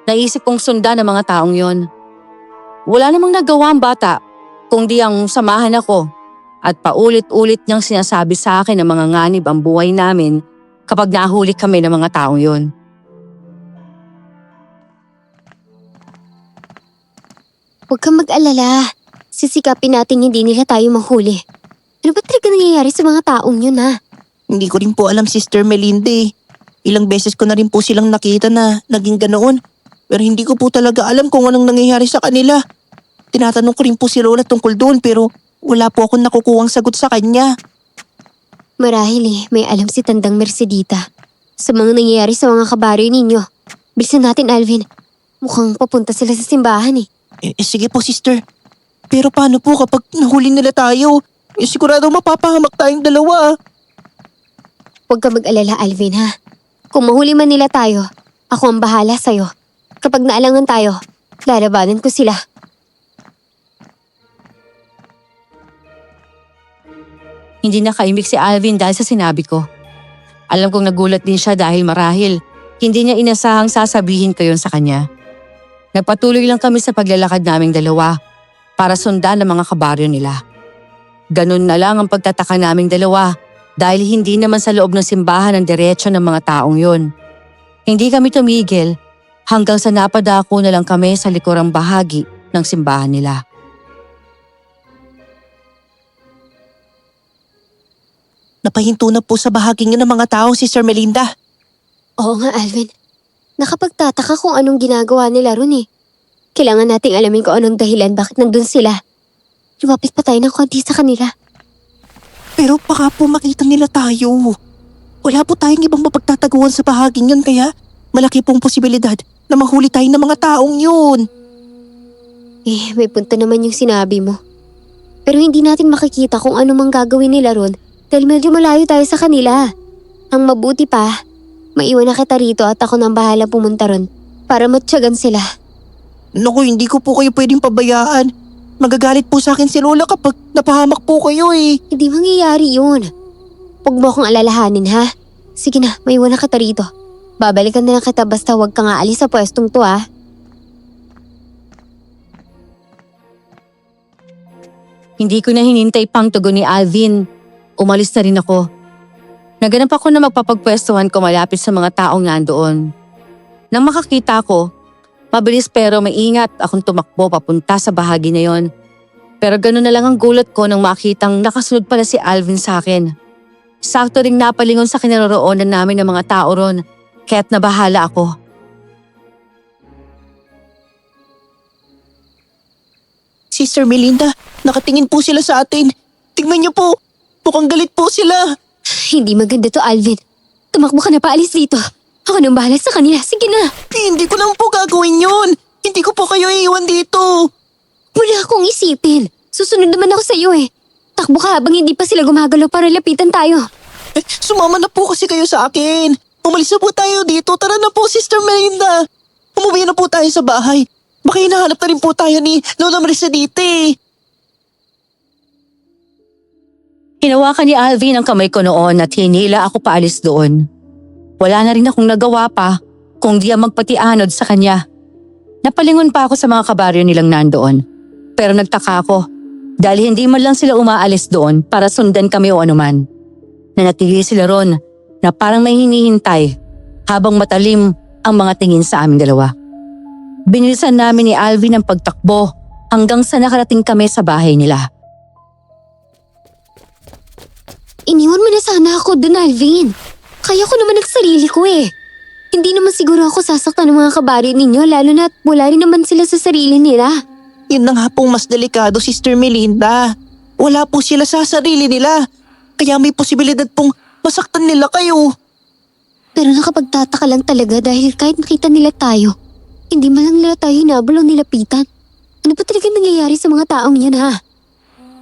naisip kong sundan ang mga taong yon. Wala namang nagawa ang bata, kundi ang samahan ako at paulit-ulit niyang sinasabi sa akin na mga nganib ang buhay namin kapag nahuli kami ng mga taong yon. Huwag kang mag-alala. Sisikapin natin hindi nila tayo mahuli. Ano ba talaga nangyayari sa mga taong yun ha? Hindi ko rin po alam, Sister Melinda. Ilang beses ko na rin po silang nakita na naging ganoon. Pero hindi ko po talaga alam kung anong nangyayari sa kanila. Tinatanong ko rin po si Lola tungkol doon pero wala po akong nakukuhang sagot sa kanya. Marahil may alam si Tandang Mercedita sa mga nangyayari sa mga kabaryo ninyo. Bilisan natin, Alvin. Mukhang papunta sila sa simbahan eh. Sige po, Sister. Pero paano po kapag nahuli nila tayo? Sigurado mapapahamak tayong dalawa. Huwag ka mag-alala, Alvin ha. Kung mahuli man nila tayo, ako ang bahala sa'yo. Kapag naalangan tayo, lalabanan ko sila. Hindi nakaimik si Alvin dahil sa sinabi ko. Alam kong nagulat din siya dahil marahil hindi niya inasahang sasabihin ko yun sa kanya. Nagpatuloy lang kami sa paglalakad naming dalawa para sundan ang mga kabaryo nila. Ganun na lang ang pagtataka naming dalawa dahil hindi naman sa loob ng simbahan ang diretsyo ng mga taong yun. Hindi kami tumigil hanggang sa napadako na lang kami sa likurang bahagi ng simbahan nila. Napahinto na po sa bahaging yun ng mga tao, Sister Melinda. Oo nga, Alvin. Nakapagtataka kung anong ginagawa nila ron eh. Kailangan nating alamin kung anong dahilan bakit nandun sila. Lumapit pa tayo ng konti sa kanila. Pero baka po makita nila tayo. Wala po tayong ibang mapagtataguan sa bahaging yun kaya malaki pong posibilidad na mahuli tayo ng mga taong yun. May punto naman yung sinabi mo. Pero hindi natin makikita kung ano mang gagawin nila ron dahil medyo malayo tayo sa kanila. Ang mabuti pa, maiwan na kita rito at ako nang bahala pumunta ron para matyagan sila. Naku, hindi ko po kayo pwedeng pabayaan. Magagalit po sa akin si Lola kapag napahamak po kayo eh. Hindi mangyayari yun. Huwag mo akong alalahanin ha. Sige na, maiwan na kita rito. Babalikan na lang kita basta huwag kang aalis sa pwestong to ha. Hindi ko na hinintay pang tugon ni Alvin. Umalis na rin ako. Naganap ako na magpapagpwestuhan ko malapit sa mga taong nandoon. Nang makakita ko, mabilis pero maingat akong tumakbo papunta sa bahagi na yon. Pero gano'n na lang ang gulat ko nang makitang nakasunod pala si Alvin sa akin. Sakto ring napalingon sa kinaroroonan namin ng mga tao ron, kaya't nabahala ako. Sister Melinda, nakatingin po sila sa atin. Tingnan niyo po, mukhang galit po sila. Hindi maganda to, Alvin. Tumakbo ka na paalis dito. Ako nang bahala sa kanila. Sige na. Hindi ko lang po gagawin yun. Hindi ko po kayo iiwan dito. Wala akong isipin. Susunod naman ako sa iyo eh. Takbo ka habang hindi pa sila gumagalaw para lapitan tayo. Sumama na po kasi kayo sa akin. Umalis na po tayo dito. Tara na po, Sister Melinda. Umuwi na po tayo sa bahay. Baka hinahanap na rin po tayo ni Lola Mercedite. Hinawakan ni Alvin ang kamay ko noon at hinila ako paalis doon. Wala na rin akong nagawa pa kung di ang magpatianod sa kanya. Napalingon pa ako sa mga kabaryo nilang nandoon. Pero nagtaka ako dahil hindi man lang sila umaalis doon para sundan kami o anuman. Nanatili sila ron na parang may hinihintay habang matalim ang mga tingin sa aming dalawa. Binilisan namin ni Alvin ang pagtakbo hanggang sa nakarating kami sa bahay nila. Iniwan mo na sana ako dun, Alvin. Kaya ko naman nagsarili ko eh. Hindi naman siguro ako sasaktan ng mga kabaryo ninyo lalo na't wala rin naman sila sa sarili nila. Yun na nga pong mas delikado, Sister Melinda. Wala po sila sa sarili nila. Kaya may posibilidad pong masaktan nila kayo. Pero nakapagtataka lang talaga dahil kahit nakita nila tayo, hindi man lang nila tayo hinabol o nilapitan. Ano ba talaga nangyayari sa mga taong yan ha?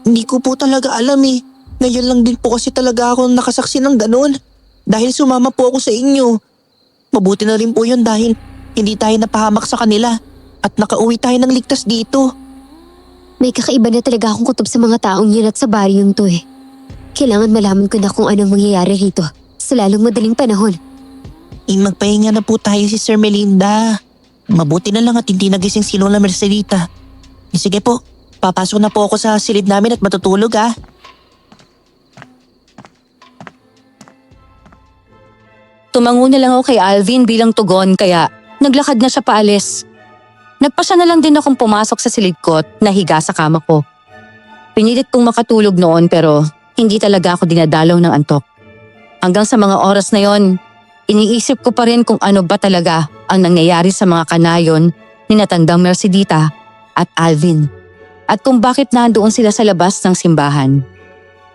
Hindi ko po talaga alam eh. Ngayon lang din po kasi talaga ako nakasaksi ng ganun. Dahil sumama po ako sa inyo. Mabuti na rin po yun dahil hindi tayo napahamak sa kanila at nakauwi tayo ng ligtas dito. May kakaiba na talaga akong kutob sa mga taong yan at sa baryong to eh. Kailangan malaman ko na kung anong mangyayari rito sa lalong madaling panahon. Magpahinga na po tayo, Sister Melinda. Mabuti na lang at hindi nagising si Lola Mercedita. Sige po, papasok na po ako sa silid namin at matutulog ah. Tumango na lang ako kay Alvin bilang tugon kaya naglakad na siya paalis. Nagpasya na lang din akong pumasok sa silid ko at nahiga sa kama ko. Pinilit kong makatulog noon pero hindi talaga ako dinadalaw ng antok. Hanggang sa mga oras na yon, iniisip ko pa rin kung ano ba talaga ang nangyayari sa mga kanayon ni Natandang Mercedita at Alvin at kung bakit nandoon sila sa labas ng simbahan.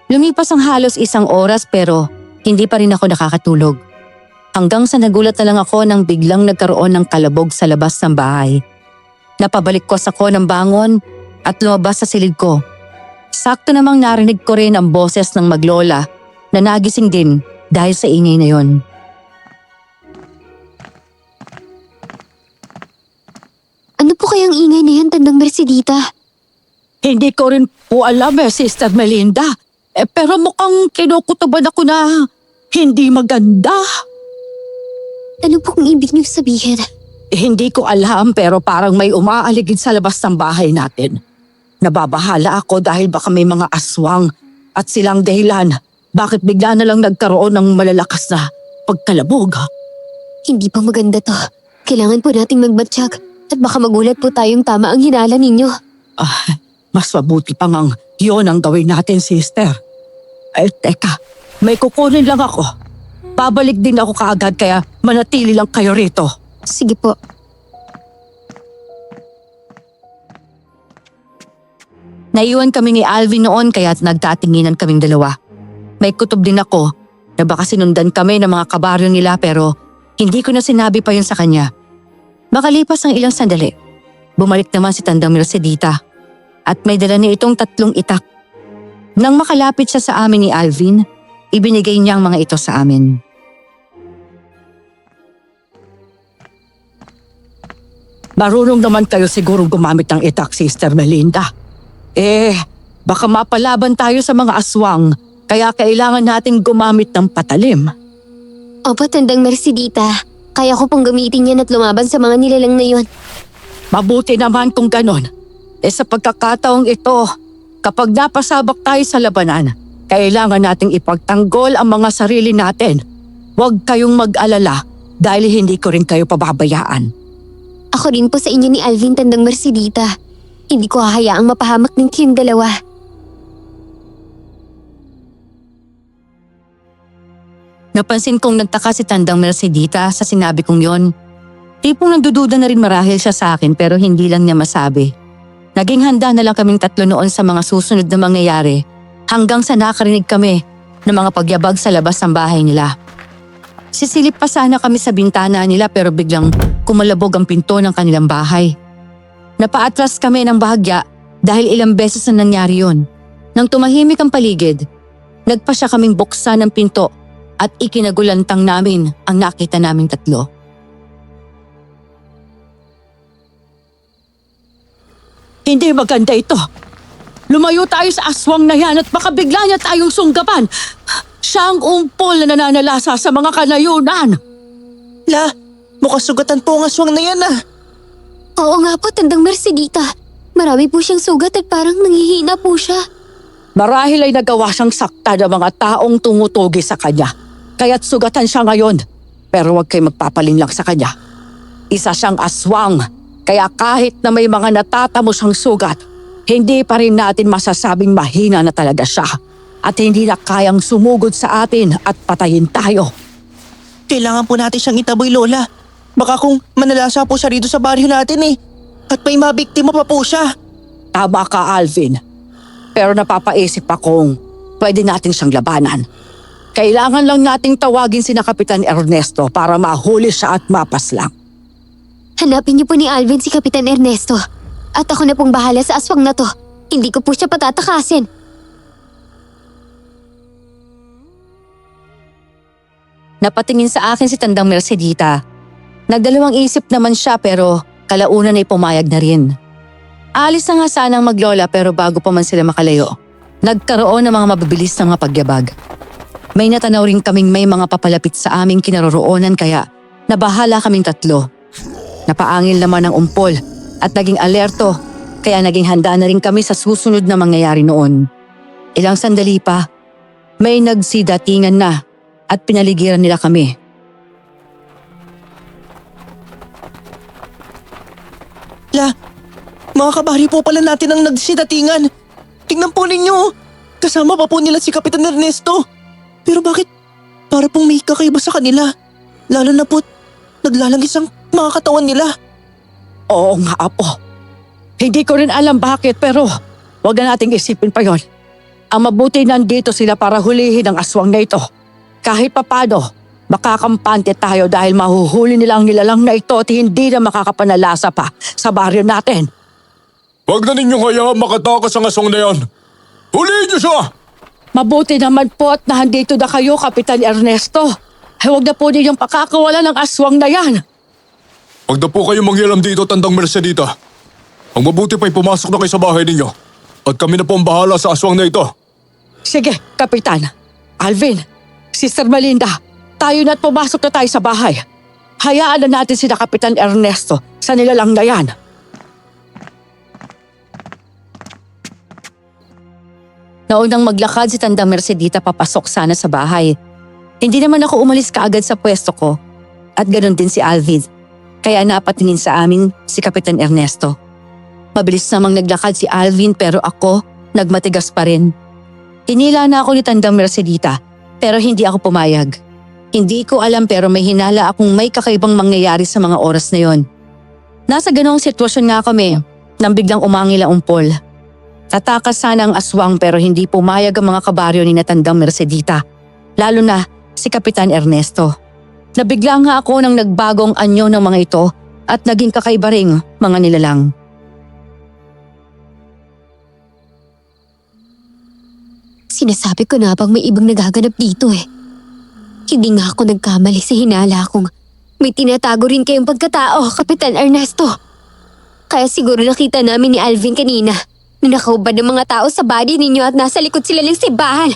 Lumipas ang halos 1 oras pero hindi pa rin ako nakakatulog. Hanggang sa nagulat na lang ako nang biglang nagkaroon ng kalabog sa labas ng bahay. Napabalik-kos ako ng bangon at lumabas sa silid ko. Sakto namang narinig ko rin ang boses ng maglola na nagising din dahil sa ingay na yon. Ano po kayang ingay na yan, Tandang Mercedita? Hindi ko rin po alam Sister Melinda. Pero mukhang kinukutuban ako na hindi maganda. Ano po kung ibig niyo sabihin? Hindi ko alam pero parang may umaaligid sa labas ng bahay natin. Nababahala ako dahil baka may mga aswang at silang dahilan bakit bigla na lang nagkaroon ng malalakas na pagkalabog. Hindi pa maganda to. Kailangan po nating magmatsyag at baka magulat po tayong tama ang hinala ninyo. Mas mabuti pa ngang yun ang gawin natin, sister. Ay, teka, may kukunin lang ako. Babalik din ako kaagad kaya manatili lang kayo rito. Sige po. Naiwan kami ni Alvin noon kaya nagtatinginan kaming dalawa. May kutob din ako na baka sinundan kami ng mga kabaryo nila pero hindi ko na sinabi pa yun sa kanya. Makalipas ang ilang sandali, bumalik naman si Tandang Mercedita at may dala niya itong 3 itak. Nang makalapit siya sa amin ni Alvin, ibinigay niya ang mga ito sa amin. Marunong naman kayo siguro gumamit ng itak, Sister Melinda. Baka mapalaban tayo sa mga aswang, kaya kailangan natin gumamit ng patalim. Opo, Tandang Mercedita. Kaya ko pong gamitin yan at lumaban sa mga nilalang na yun. Mabuti naman kung ganon. Sa pagkakataong ito, kapag napasabak tayo sa labanan, kailangan nating ipagtanggol ang mga sarili natin. Huwag kayong mag-alala dahil hindi ko rin kayo pababayaan. Ako rin po sa inyo ni Alvin, Tandang Mercedita. Hindi ko hahayaang mapahamak ng kayong dalawa. Napansin kong nagtaka si Tandang Mercedita sa sinabi kong yon. Tipong nagdududa na rin marahil siya sa akin pero hindi lang niya masabi. Naging handa na lang kaming 3 noon sa mga susunod na mangyayari hanggang sa nakarinig kami ng mga pagyabag sa labas ng bahay nila. Sisilip pa sana kami sa bintana nila pero biglang kumalabog ang pinto ng kanilang bahay. Napaatras kami ng bahagya dahil ilang beses na nangyari yun. Nang tumahimik ang paligid, nagpa siya kaming buksan ng pinto at ikinagulantang namin ang nakita naming 3. Hindi maganda ito. Lumayo tayo sa aswang na yan at baka bigla niya tayong sunggaban. Siya ang umpol na nananalasa sa mga kanayunan. Mukhang sugatan po ang aswang na yan Oo nga po, Tandang Mercedita. Marami po siyang sugat at parang nanghihina po siya. Marahil ay nagawa siyang sakta ng mga taong tumutugi sa kanya. Kaya't sugatan siya ngayon. Pero huwag kayo magpapalinlang sa kanya. Isa siyang aswang. Kaya kahit na may mga natatamo siyang sugat, hindi pa rin natin masasabing mahina na talaga siya. At hindi na kayang sumugod sa atin at patayin tayo. Kailangan po natin siyang itaboy, Lola. Baka kung manalasa po siya rito sa baryo natin at may mabiktima pa po siya. Tama ka, Alvin. Pero napapaisip akong pwede natin siyang labanan. Kailangan lang nating tawagin sina Kapitan Ernesto para mahuli siya at mapaslang. Hanapin niyo po ni Alvin si Kapitan Ernesto. At ako na pong bahala sa aswang na to. Hindi ko po siya patatakasin. Napatingin sa akin si Tandang Mercedita. Nagdalawang isip naman siya pero kalaunan ay pumayag na rin. Alis na nga sanang maglola pero bago pa man sila makalayo, nagkaroon ng mga mabibilis na mga pagyabag. May natanaw rin kaming may mga papalapit sa aming kinaroroonan kaya nabahala kaming 3. Napaangil naman ang umpol at naging alerto kaya naging handa na rin kami sa susunod na mangyayari noon. Ilang sandali pa, may nagsidatingan na at pinaligiran nila kami. Mga kabari po pala natin ang nagsidatingan. Tingnan po ninyo. Kasama pa po nila si Kapitan Ernesto. Pero bakit para pong may kakaiba sa kanila? Lalo na po naglalangis ang mga katawan nila. Oo nga, Apo. Hindi ko rin alam bakit pero huwag na nating isipin pa yon. Ang mabuti nandito sila para hulihin ang aswang na ito. Kahit papano, makakampante tayo dahil mahuhuli nila ang nilalang na ito at hindi na makakapanalasa pa sa baryo natin. Huwag na ninyong hayaan makatakas ang aswang na yan. Huliin niyo siya! Mabuti naman po at nahandito na kayo, Kapitan Ernesto. Huwag na po ninyong pakakawalan ng aswang na yan. Huwag na po kayo manghialam dito, Tandang Mercedita. Ang mabuti pa'y pumasok na kayo sa bahay ninyo. At kami na po ang bahala sa aswang na ito. Sige, Kapitan. Alvin, Sister Melinda, tayo na't pumasok na tayo sa bahay. Hayaan na natin sina Kapitan Ernesto sa nilalang na yan. Naunang maglakad si Tandang Mercedita papasok sana sa bahay. Hindi naman ako umalis kaagad sa pwesto ko at ganoon din si Alvin. Kaya napatingin sa amin si Kapitan Ernesto. Mabilis namang naglakad si Alvin pero ako nagmatigas pa rin. Hinila na ako ni Tandang Mercedita pero hindi ako pumayag. Hindi ko alam pero may hinala akong may kakaibang mangyayari sa mga oras na yon. Nasa ganoong sitwasyon nga kami nang biglang umangil ang umpol. Tatakas sana ang aswang pero hindi pumayag ang mga kabaryo ni Natandang Mercedita. Lalo na si Kapitan Ernesto. Nabigla nga ako nang nagbagong anyo ng mga ito at naging kakaiba ring mga nilalang. Sinasabi ko na bang may ibang nagaganap dito eh. Hindi nga ako nagkamali sa hinala kong may tinatago rin kayong pagkatao, Kapitan Ernesto. Kaya siguro nakita namin ni Alvin kanina na nakaubad ng mga tao sa body ninyo at nasa likod sila ng simbahan.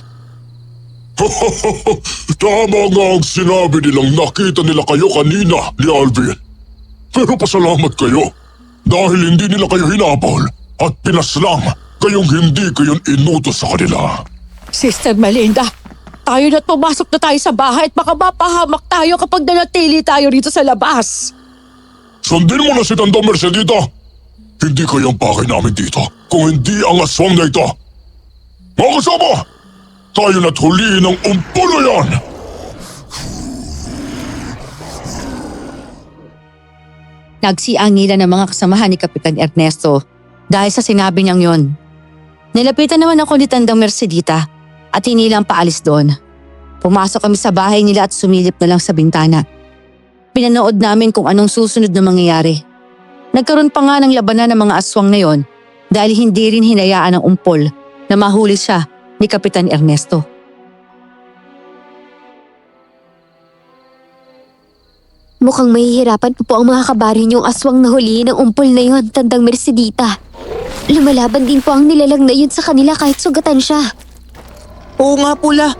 Tama nga ang sinabi nilang nakita nila kayo kanina ni Alvin. Pero pasalamat kayo dahil hindi nila kayo hinabol at pinaslang kayong hindi kayo inutos sa kanila. Sister Melinda, tayo na't pumasok na tayo sa bahay at baka mapahamak tayo kapag nanatili tayo rito sa labas. Sundin mo na si Tandang Mercedita. Hindi kayang pakay namin dito kung hindi ang aswang na ito. Mga kasama, tayo na't huliin ang umpol na yan! Nagsiangilan ng mga kasamahan ni Kapitan Ernesto dahil sa sinabi niyang yon. Nilapitan naman ako ni Tandang Mercedita at hinilang paalis doon. Pumasok kami sa bahay nila at sumilip na lang sa bintana. Pinanood namin kung anong susunod na mangyayari. Nagkaroon pa nga ng labanan ng mga aswang na yon dahil hindi rin hinayaan ng umpol na mahuli siya ni Kapitan Ernesto. Mukhang mahihirapan po ang mga kabaryo niyong aswang na huliin ng umpol na yon, Tandang Mercedita. Lumalaban din po ang nilalang na yun sa kanila kahit sugatan siya. Oo nga pula.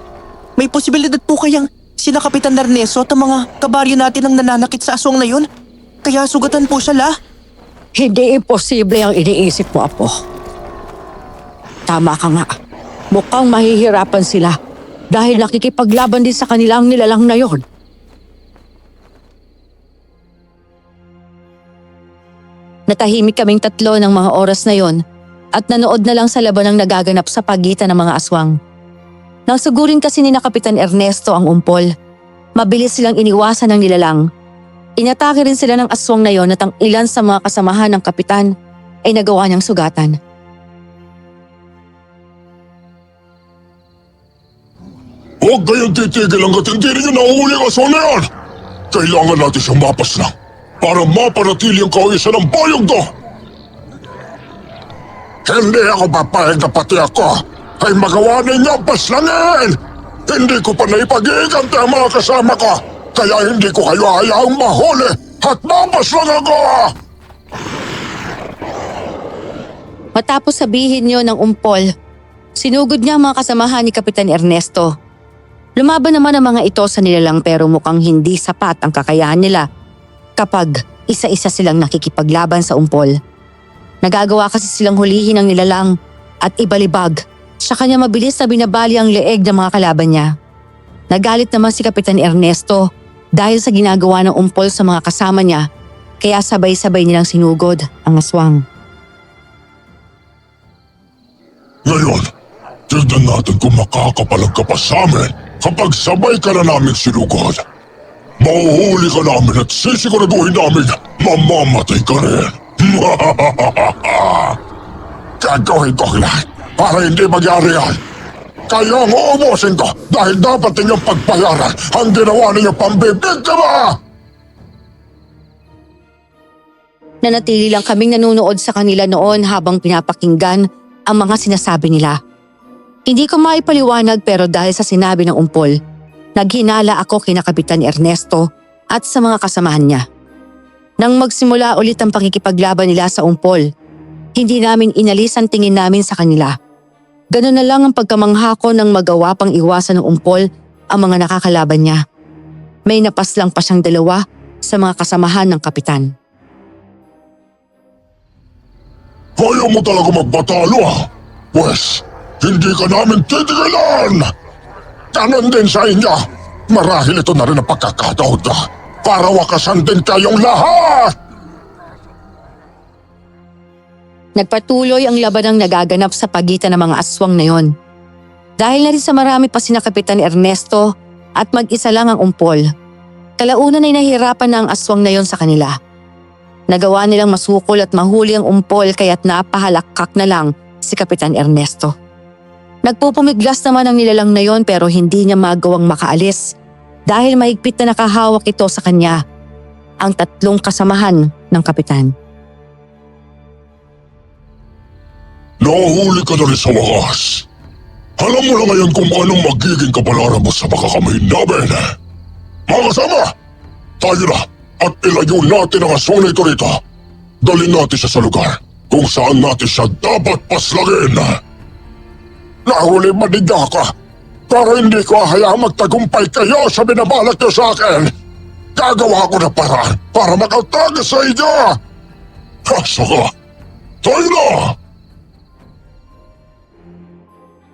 May posibilidad po kayang sina Kapitan Ernesto at ang mga kabaryo natin ang nananakit sa aswang na yun. Kaya sugatan po siya la. Hindi imposible ang iniisip mo, Apo. Tama ka nga. Mukhang mahihirapan sila dahil nakikipaglaban din sa kanilang nilalang na yon. Natahimik kaming tatlo ng mga oras na yon at nanood na lang sa labanang nagaganap sa pagitan ng mga aswang. Nang sugurin kasi ni na Kapitan Ernesto ang umpol, mabilis silang iniwasan ng nilalang. Inatake rin sila ng aswang na yon at ang ilan sa mga kasamahan ng kapitan ay nagawa niyang sugatan. Huwag kayong titigil hanggat hindi ninyo nahuli ang aswang na yan! Kailangan natin siyang mapaslang para mapanatili ang kawisan ng bayog to! Hindi ako papayag na pati ako ay magawa ninyong paslangin! Hindi ko pa naipag-iigante ang mga kasama ko, kaya hindi ko kayo hayaang mahuli at mapaslang ako! Matapos sabihin niyo ng umpol, sinugod niya ang mga kasamahan ni Kapitan Ernesto. Lumaban naman ang mga ito sa nilalang pero mukhang hindi sapat ang kakayahan nila kapag isa-isa silang nakikipaglaban sa umpol. Nagagawa kasi silang hulihin ang nilalang at ibalibag. Sa kanya mabilis na binabali ang leeg ng mga kalaban niya. Nagalit naman si Kapitan Ernesto dahil sa ginagawa ng umpol sa mga kasama niya kaya sabay-sabay nilang sinugod ang aswang. Ngayon, tignan natin kung makakapalag ka pa sa amin kapag sabay ka na namin sinugod. Mahuhuli ka namin at sisiguraduhin namin mamamatay ka rin. Gagawin ko lahat para hindi magyari yan. Kayo ang uubusin ko dahil dapat ninyong pagbayaran ang ginawa ninyong pambibigtama! Nanatili lang kaming nanonood sa kanila noon habang pinapakinggan ang mga sinasabi nila. Hindi ko maipaliwanag pero dahil sa sinabi ng umpol, naghinala ako kina Kapitan Ernesto at sa mga kasamahan niya. Nang magsimula ulit ang pakikipaglaban nila sa umpol, hindi namin inalis ang tingin namin sa kanila. Ganun na lang ang pagkamangha ko nang magawa pang iwasan ng umpol ang mga nakakalaban niya. May napaslang pa siyang 2 sa mga kasamahan ng kapitan. Ayaw mo talaga magbatalo ah! Pwes, hindi ka namin titigilan! Ganon din sa inyo! Marahil ito na rin ang pagkakataon na para wakasan din kayong lahat! Nagpatuloy ang labanang nagaganap sa pagitan ng mga aswang na yon. Dahil na rin sa marami pa sina Kapitan Ernesto at mag-isa lang ang umpol. Kalaunan ay nahirapan na ang aswang na yon sa kanila. Nagawa nilang masukol at mahuli ang umpol kaya't napahalakkak na lang si Kapitan Ernesto. Nagpupumiglas naman ang nilalang na yon pero hindi niya magawang makaalis dahil mahigpit na nakahawak ito sa kanya, ang 3 kasamahan ng kapitan. Nahuli ka na rin sa wakas. Alam mo na ngayon kung anong magiging kapalaran mo sa makakamahin namin. Mga kasama, tayo na at ilayo natin ang aswang na ito rito. Dalhin natin siya sa lugar kung saan natin siya dapat paslagin. Nahuli manigya ka para hindi ko hayaang magtagumpay kayo sa binabalak niyo sa akin. Gagawa ko na paraan para makatagas sa inyo. Kaso ka, tayo na!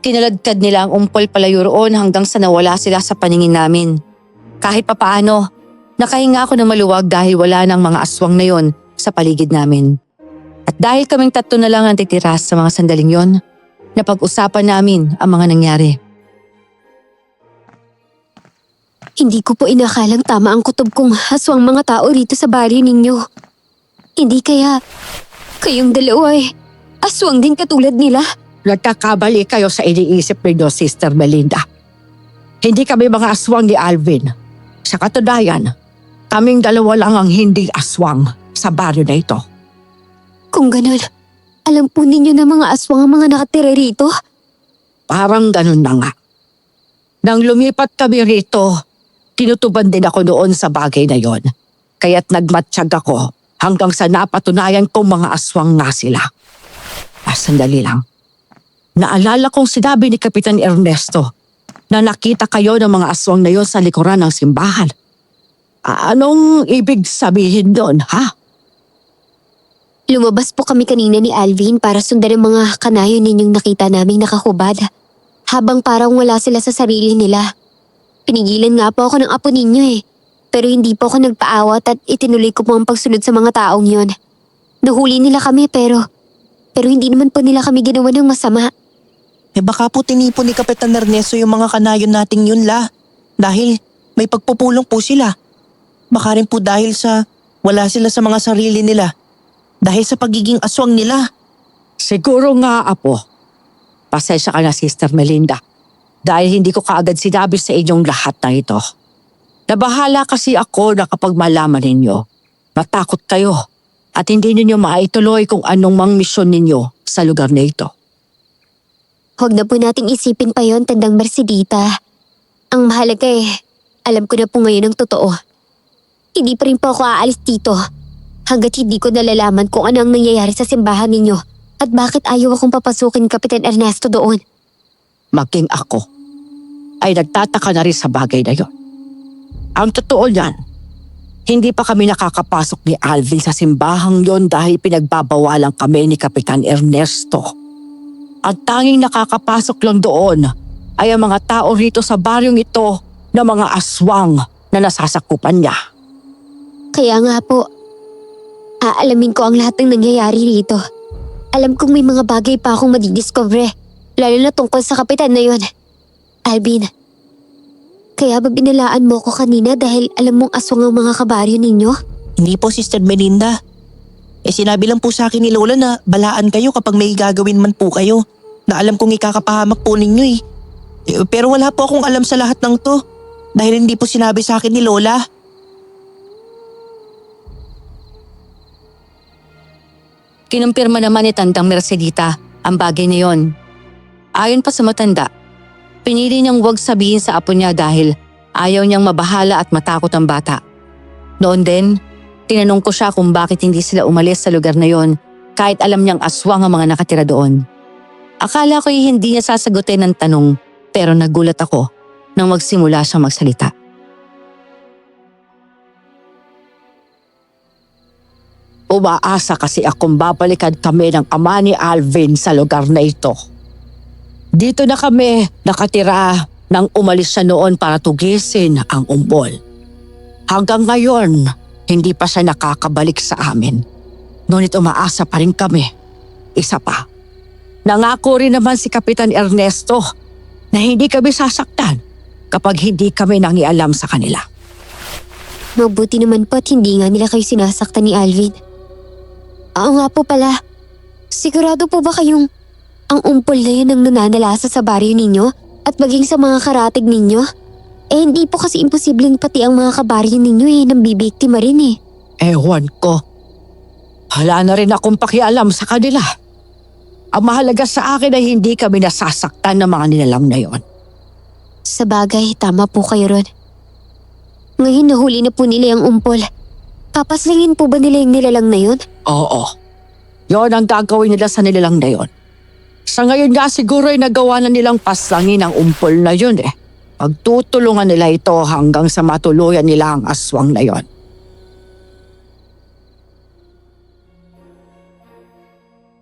Kinaladkad nila ang umpol palayo roon hanggang sa nawala sila sa paningin namin. Kahit papaano, nakahinga ako ng maluwag dahil wala ng mga aswang na yon sa paligid namin. At dahil kaming 3 na lang ang titira sa mga sandaling yon, napag-usapan namin ang mga nangyari. Hindi ko po inakalang tama ang kutob kong aswang mga tao rito sa baryo ninyo. Hindi kaya kayong dalawa aswang din katulad nila? Nagkakabali kayo sa iniisip ninyo, Sister Melinda. Hindi kami mga aswang ni Alvin. Sa katunayan, kaming 2 lang ang hindi aswang sa baryo na ito. Kung ganun, alam po ninyo na mga aswang ang mga nakatira rito? Parang ganun na nga. Nang lumipat kami rito, tinutuban din ako noon sa bagay na yon. Kaya't nagmatsyag ako hanggang sa napatunayan kong mga aswang nga sila. Sandali lang. Naalala kong sinabi ni Kapitan Ernesto na nakita kayo ng mga aswang na yon sa likuran ng simbahan. Anong ibig sabihin doon, ha? Lumabas po kami kanina ni Alvin para sundan ang mga kanayo ninyong nakita naming nakahubad. Habang parang wala sila sa sarili nila. Pinigilan nga po ako ng apo ninyo Pero hindi po ako nagpaawat at itinuloy ko po ang pagsunod sa mga taong yon. Nahuli nila kami pero hindi naman po nila kami ginawa ng masama. Baka po tinipon ni Kapitan Ernesto yung mga kanayon nating yun, La. Dahil may pagpupulong po sila. Baka rin po dahil sa wala sila sa mga sarili nila. Dahil sa pagiging aswang nila. Siguro nga, Apo. Pasensya ka na, Sister Melinda. Dahil hindi ko kaagad sinabi sa inyong lahat na ito. Nabahala kasi ako na kapag malaman ninyo, natakot kayo at hindi ninyo maituloy kung anong mang misyon ninyo sa lugar na ito. Huwag na po nating isipin pa yon, Tandang Mercedita. Ang mahalaga alam ko na po ngayon ang totoo. Hindi pa rin po ako aalis dito hanggat hindi ko nalalaman kung ano ang nangyayari sa simbahan ninyo at bakit ayaw akong papasukin Kapitan Ernesto doon. Maging ako ay nagtataka na rin sa bagay na yon. Ang totoo niyan, hindi pa kami nakakapasok ni Alvin sa simbahang yon dahil pinagbabawalan kami ni Kapitan Ernesto. Ang tanging nakakapasok lang doon ay ang mga tao rito sa baryong ito na mga aswang na nasasakupan niya. Kaya nga po, aalamin ko ang lahat ng nangyayari rito. Alam kong may mga bagay pa akong madidiscover, lalo na tungkol sa kapitan na yon. Alvin, kaya ba binalaan mo ko kanina dahil alam mong aswang ang mga kabaryo ninyo? Hindi po, Sister Melinda. Sinabi lang po sa akin ni Lola na balaan kayo kapag may gagawin man po kayo. Na alam kong ikakapahamak po ninyo Pero wala po akong alam sa lahat ng to. Dahil hindi po sinabi sa akin ni Lola. Kinumpirma naman ni Tandang Mercedita ang bagay na yon. Ayon pa sa matanda, pinili niyang huwag sabihin sa apo niya dahil ayaw niyang mabahala at matakot ang bata. Noon din, tinanong ko siya kung bakit hindi sila umalis sa lugar na yon kahit alam niyang aswang ang mga nakatira doon. Akala ko'y hindi niya sasagutin ang tanong pero nagulat ako nang magsimula siyang magsalita. Umaasa kasi akong babalikan kami ng ama ni Alvin sa lugar na ito. Dito na kami nakatira nang umalis siya noon para tugisin ang umbol. Hanggang ngayon, hindi pa siya nakakabalik sa amin. Ngunit umaasa pa rin kami. Isa pa, nangako rin naman si Kapitan Ernesto na hindi kami sasaktan kapag hindi kami nangialam sa kanila. Mabuti naman po at hindi nga nila kayo sinasaktan ni Alvin. Oo nga po pala. Sigurado po ba kayong ang umpol na yan ang nananalasa sa baryo ninyo at maging sa mga karatig ninyo? Hindi po kasi imposibleng pati ang mga kabaryo ninyo nang bibiktima rin eh. Ewan ko. Wala na rin akong pakialam sa kanila. Ang mahalaga sa akin ay hindi kami nasasaktan ng mga nilalang na yon. Sa bagay, tama po kayo ron. Ngayon nahuli na po nila yung umpol. Papaslingin po ba nila yung nilalang na yun? Oo. Yon ang gagawin nila sa nilalang na yon. Sa ngayon nga siguro ay nagawa na nilang paslangin ang umpol na yun eh. Pagtutulungan nila ito hanggang sa matuluyan nila ang aswang na yon.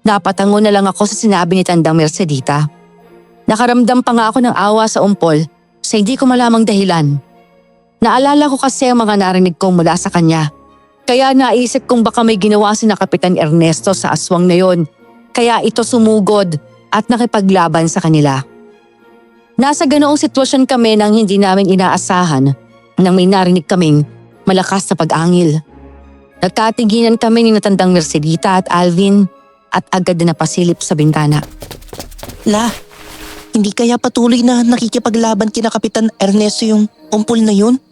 Napatango na lang ako sa sinabi ni Tandang Mercedita. Nakaramdam pa nga ako ng awa sa umpol sa hindi ko malamang dahilan. Naalala ko kasi ang mga narinig kong mula sa kanya. Kaya naisip kong baka may ginawa si na Kapitan Ernesto sa aswang na yon. Kaya ito sumugod at nakipaglaban sa kanila. Nasa ganoong sitwasyon kami nang hindi namin inaasahan nang may narinig kaming malakas na pag-angil. Nagkatinginan kami ni Natandang Mercedita at Alvin at agad na napasilip sa bintana. La, hindi kaya patuloy na nakikipaglaban kina Kapitan Ernesto yung umpol na yun?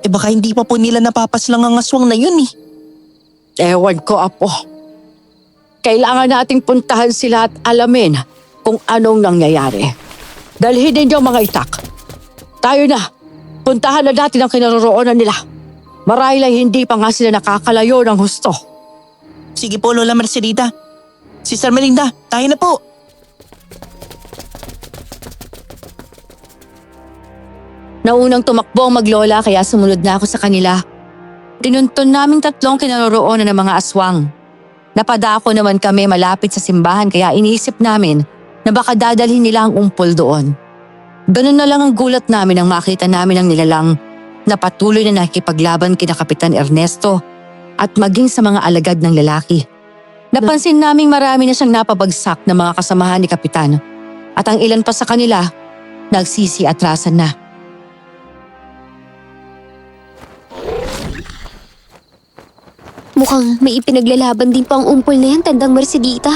Baka hindi pa po nila napapaslang ang aswang na yun eh. Ewan ko, Apo. Kailangan nating puntahan sila at alamin kung anong nangyayari. Dalhin ninyo mga itak. Tayo na. Puntahan na natin ang kinaroroonan nila. Marahil ay hindi pa nga sila nakakalayo ng husto. Sige po, Lola Mercedita. Sister Melinda, tayo na po. Naunang tumakbo ang maglola kaya sumunod na ako sa kanila. Tinunton naming tatlong kinaroroonan ng mga aswang. Napadako naman kami malapit sa simbahan kaya iniisip namin na baka dadalhin nila ang umpol doon. Ganun na lang ang gulat namin nang makita namin ang nilalang na patuloy na nakikipaglaban kina Kapitan Ernesto at maging sa mga alagad ng lalaki. Napansin naming marami na siyang napabagsak ng mga kasamahan ni Kapitan at ang ilan pa sa kanila nagsisi-atrasan na. Mukhang may ipinaglalaban din pa ang umpol na yan, Tandang Mercedita.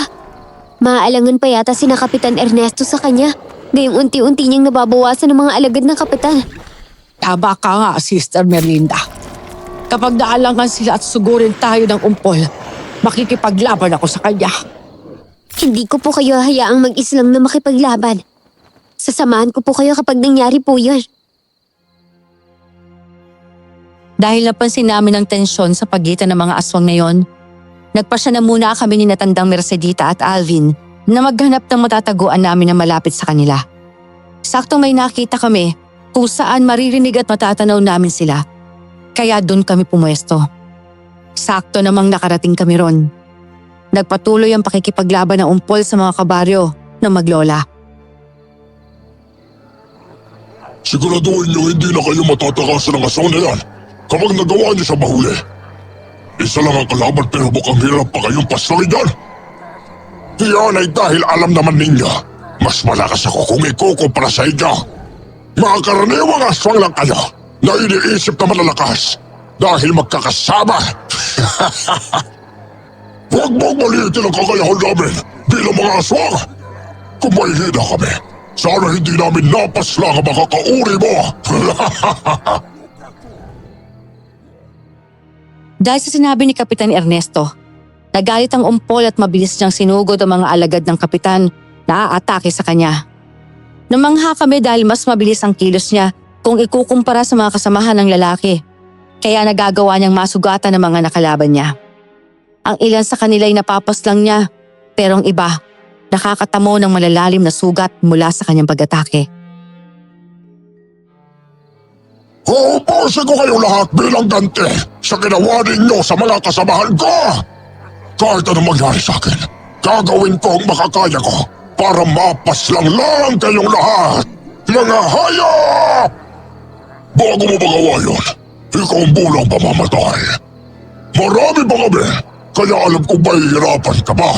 Maaalangan pa yata si na Kapitan Ernesto sa kanya. Gayong unti-unti niyang nababawasan ng mga alagad ng kapitan. Tama ka nga, Sister Melinda. Kapag naalangan sila at sugurin tayo ng umpol, makikipaglaban ako sa kanya. Hindi ko po kayo hayaang mag-islang na makipaglaban. Sasamahan ko po kayo kapag nangyari po yun. Dahil napansin namin ang tensyon sa pagitan ng mga aswang na yon, nagpasya na muna kami ni Natandang Mercedita at Alvin na maghanap ng matataguan namin na malapit sa kanila. Saktong may nakita kami kung saan maririnig at matatanaw namin sila. Kaya doon kami pumuesto. Sakto namang nakarating kami ron. Nagpatuloy ang pakikipaglaban ng umpol sa mga kabaryo ng maglola. Siguraduhin niyo hindi na kayo matatakasan ng aswang na yan kapag nagawa niyo sa mahuli. Isa lang ang kalaban pero mukhang hirap pa kayong paslangin yan. Iyan ay dahil alam naman ninyo, mas malakas ako kung ikukumpara sa inyo. Mga karaniwang aswang lang kayo na iniisip na malalakas dahil magkakasama. Huwag mong maliitin ang kakayahan namin bilang mga aswang. Kung may hina kami, sana hindi namin napaslang ang mga kauri mo. Dahil sa sinabi ni Kapitan Ernesto, nagalit ang umpol at mabilis niyang sinugod ang mga alagad ng kapitan na aatake sa kanya. Namangha kami dahil mas mabilis ang kilos niya kung ikukumpara sa mga kasamahan ng lalaki. Kaya nagagawa niyang masugatan ang mga nakalaban niya. Ang ilan sa kanila ay napapaslang niya, pero ang iba, nakakatamo ng malalalim na sugat mula sa kanyang pag-atake. Uubusin ko kayo lahat bilang ganti sa ginawa ninyo sa mga kasamahan ko. Kahit anong mangyari sa akin, gagawin ko ang makakaya ko para mapaslang lang kayong lahat. Mga hayop! Bago mo magawa yun, ikaw ang bulang pamamatay. Marami pa kami, kaya alam ko mahihirapan ka ba?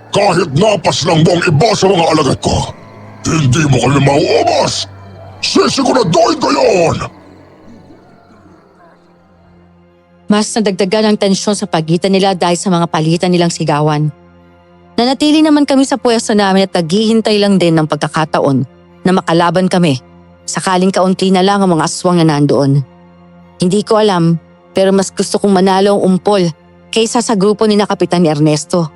Kahit napas lang mo ang iba sa mga alagad ko, hindi mo kami mauubos! Sisiguraduhin ko yun! Mas nadagdagan ang tensyon sa pagitan nila dahil sa mga palitan nilang sigawan. Nanatili naman kami sa pwesto namin at naghihintay lang din ng pagkakataon na makalaban kami, sakaling kaunti na lang ang mga aswang na nandoon. Hindi ko alam, pero mas gusto kong manalo ang umpol kaysa sa grupo ni na Kapitan Ernesto.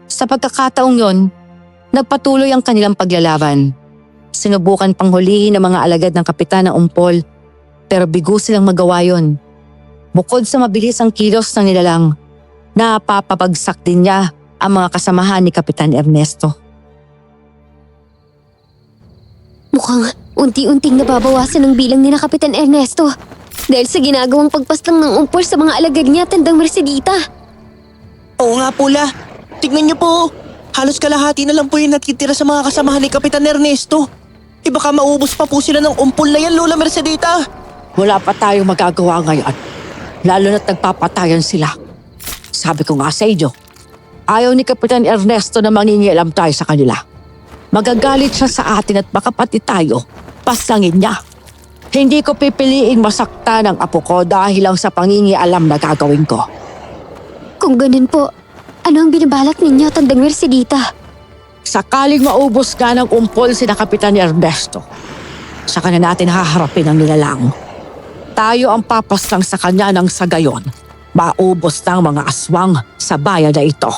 Sa pagkakataong yon, nagpatuloy ang kanilang paglalaban. Sinubukan pang hulihin ng mga alagad ng kapitan ng umpol, pero bigo silang magawa yon. Bukod sa mabilis ang kilos ng nilalang, napapabagsak din niya ang mga kasamahan ni Kapitan Ernesto. Mukhang unti-unting nababawasan ang bilang ni na Kapitan Ernesto dahil sa ginagawang pagpaslang ng umpol sa mga alagad niya tandang Mercedita. Oo nga po, La. Tignan niyo po. Halos kalahati na lang po yung natitira sa mga kasamahan ni Kapitan Ernesto. Baka maubos pa po sila ng umpol na yan, Lola Mercedita. Wala pa tayong magagawa ngayon. Lalo na't nagpapatayan sila. Sabi ko nga sa inyo, ayaw ni Kapitan Ernesto na mangingialam tayo sa kanila. Magagalit siya sa atin at baka pati tayo, paslangin niya. Hindi ko pipiliin masakta ng apo ko dahil lang sa pangingialam na gagawin ko. Kung ganun po, ano ang binabalak ninyo tandang Mercedita? Sakaling maubos nga ng umpol si na Kapitan Ernesto, saka na natin haharapin ang nilalang. Tayo ang papaslang sa kanya ng sa gayon, maubos ng mga aswang sa bayan na ito.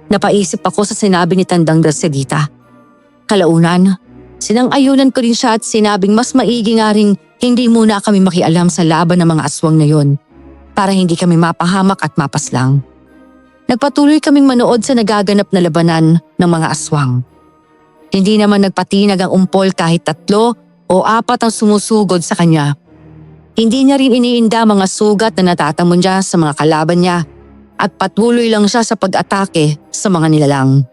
Napaisip ako sa sinabi ni Tandang Mercedita. Kalaunan, sinang-ayunan ko rin siya at sinabing mas maigi nga ring hindi muna kami makialam sa laban ng mga aswang na yon para hindi kami mapahamak at mapaslang. Nagpatuloy kaming manood sa nagaganap na labanan ng mga aswang. Hindi naman nagpatinag ang umpol kahit 3 o 4 ang sumusugod sa kanya. Hindi niya rin iniinda mga sugat na natatamon niya sa mga kalaban niya at patuloy lang siya sa pag-atake sa mga nilalang.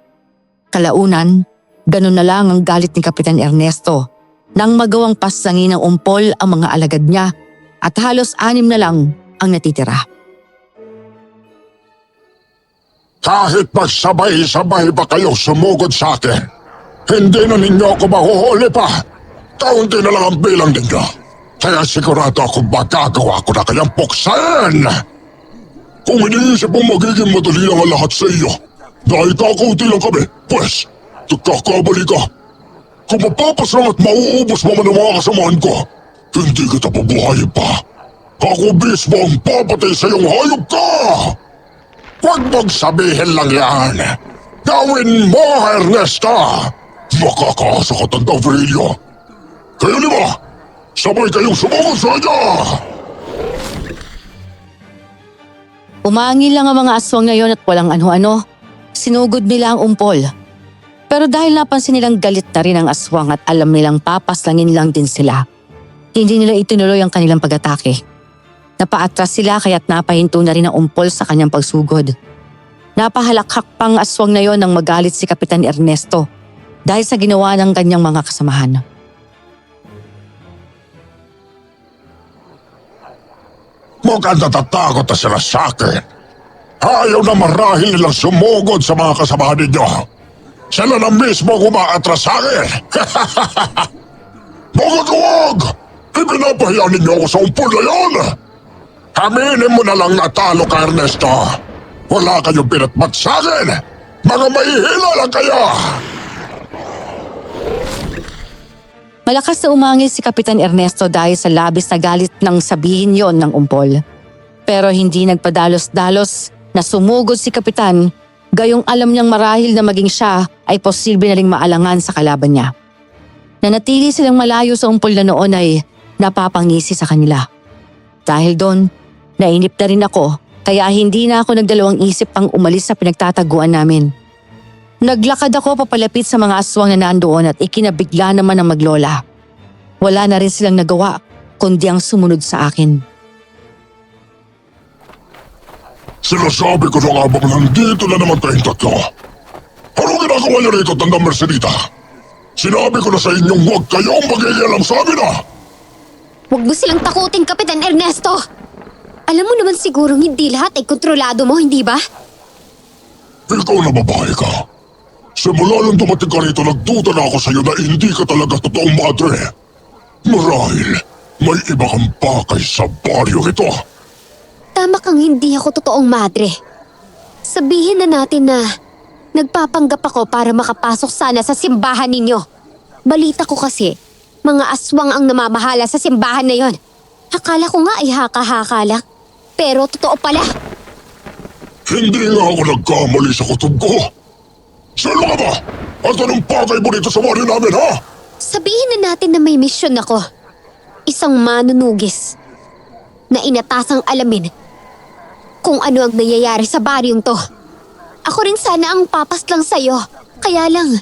Kalaunan, ganun na lang ang galit ni Kapitan Ernesto nang magawang paslangin ng umpol ang mga alagad niya at halos 6 na lang ang natitira. Kahit magsabay-sabay pa kayo sumugod sa akin, hindi na ninyo ako mahuhuli pa. Kaunti na lang ang bilang ninyo. Kaya sigurado ako magagawa ko na kayang puksain. Kung iniisip mong magiging madali lang ang lahat sa iyo, dahil kakaunti lang kami, pues, nagkakamali ka. Kung mapapaslang at mauubos mo man ang mga kasamahan ko, hindi kita pabuhayin pa. Ako mismo ang papatay sa iyong hayop ka! Huwag magsabihin lang yan. Gawin mo, Ernesto! Makakaasa ka tandang Virilio. Kayo 5, sabay kayong sumugod sa kanya! Umangil lang ang mga aswang na yon at walang ano-ano. Sinugod nila ang umpol. Pero dahil napansin nilang galit na rin ang aswang at alam nilang papaslangin lang din sila, hindi nila itinuloy ang kanilang pag-atake. Napaatras sila kaya't napahinto na rin ang umpol sa kanyang pagsugod. Napahalakhak pang aswang na yon nang magalit si Kapitan Ernesto dahil sa ginawa ng kanyang mga kasamahan. Mukhang natatakot na sila sa akin. Ayaw na marahil nilang sumugod sa mga kasamahan ninyo. Sila na mismo umaatras sa akin. Huwag! Ipinapahiya ninyo ako sa umpol na yon! Aminin mo na lang natalo ka, Ernesto. Wala kayong pinatmat sa akin. Mga mahihila lang kayo. Malakas na umangil si Kapitan Ernesto dahil sa labis na galit nang sabihin yon ng umpol. Pero hindi nagpadalos-dalos na sumugod si Kapitan, gayong alam niyang marahil na maging siya ay posible na ring maalangan sa kalaban niya. Nanatili silang malayo sa umpol na noon ay napapangisi sa kanila. Dahil doon, nainip na rin ako kaya hindi na ako nagdalawang isip pang umalis sa pinagtataguan namin. Naglakad ako papalapit sa mga aswang na nandoon at ikinabigla naman ang maglola. Wala na rin silang nagawa kundi ang sumunod sa akin. Sinasabi ko na nga bang nandito na naman kayong 3? Anong ginagawa niyo rito, tandang Mercedita? Sinabi ko na sa inyong huwag kayong magigialam sa amin ah! Huwag mo silang takutin, Kapitan Ernesto! Alam mo naman sigurong hindi lahat ay kontrolado mo, hindi ba? Ikaw na babae ka. Simula nang dumating ka rito, nagduda na ako sa'yo na hindi ka talaga totoong madre. Marahil, may iba kang pakay sa baryo ito. Tama kang hindi ako totoong madre. Sabihin na natin na nagpapanggap ako para makapasok sana sa simbahan ninyo. Balita ko kasi, mga aswang ang namamahala sa simbahan na yon. Akala ko nga ay haka-haka lang. Pero totoo pala. Hindi nga ako nagkamali sa kutob ko. Sino ka ba? At anong pakay mo dito sa baryo namin, ha? Sabihin na natin na may misyon ako. Isang manunugis na inatasang alamin kung ano ang nangyayari sa baryong to. Ako rin sana ang papas lang sa'yo. Kaya lang,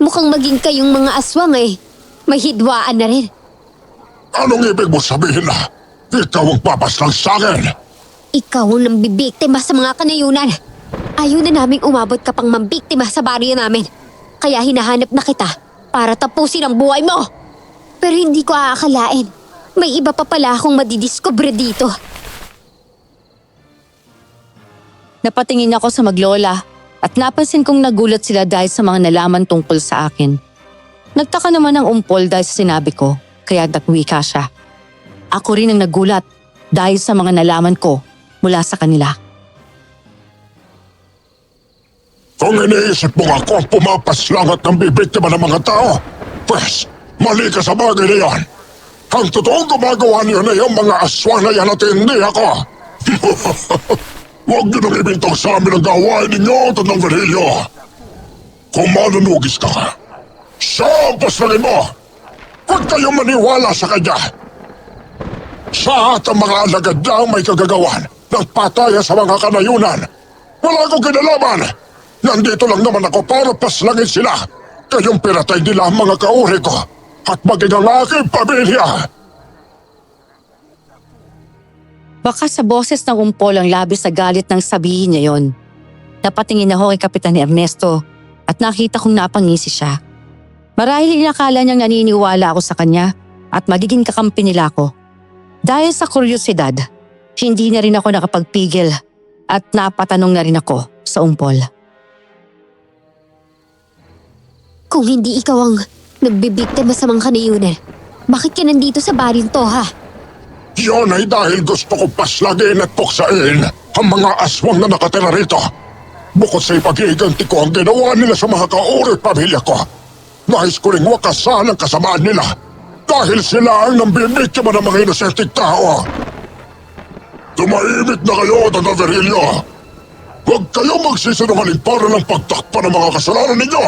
mukhang maging kayong mga aswang may hidwaan na rin. Anong ibig mo sabihin na ikaw ang papas lang sa akin? Ikaw ang nambibiktima sa mga kanayunan. Ayaw na naming umabot ka pang mambiktima sa baryo namin. Kaya hinahanap na kita para tapusin ang buhay mo. Pero hindi ko aakalain. May iba pa pala akong madidiskubre dito. Napatingin ako sa maglola at napansin kong nagulat sila dahil sa mga nalaman tungkol sa akin. Nagtaka naman ang umpol dahil sa sinabi ko, kaya nagwika siya. Ako rin ang nagulat dahil sa mga nalaman ko mula sa kanila. Kung iniisip mo nga ako ang pumapaslang at ang bibiktima ng mga tao, pues, mali ka sa bagay na yan. Ang totoong gumagawa niyo na yung mga aswang na yan at hindi ako. Huwag niyo nang ibintang sa amin ang gawain ninyo at ng Virgilio. Kung manunugis ka, siya ang paslangin mo. Huwag kayong maniwala sa kanya. Siya at ang mga alagad niya ang may kagagawan ng pataya sa mga kanayunan. Wala akong kinalaman. Nandito lang naman ako para paslangin sila. Kayong pinatay nila ang mga kauri ko at maging ang aking pamilya. Baka sa boses ng umpol ang labis na galit nang sabihin niya yon. Napatingin ako kay Kapitan Ernesto at nakita kong napangisi siya. Marahil inakala niyang naniniwala ako sa kanya at magiging kakampi nila ako. Dahil sa kuryosidad, hindi na rin ako nakapagpigil at napatanong na rin ako sa umpol. Kung hindi ikaw ang nagbibiktima sa mga kanayunan, bakit ka nandito sa baryong to, ha? Yon ay dahil gusto ko paslagin at puksain ang mga aswang na nakatira rito. Bukod sa ipag-iiganti ko ang ginawa nila sa mga kauri pamilya ko, nais ko ring wakasan ang kasamaan nila dahil sila ang nambibiktima ng mga inosenteng tao. Tumahimik na kayo, Tata Virgilio. Huwag kayong magsisinungaling para lang pagtakpan ng mga kasalanan ninyo.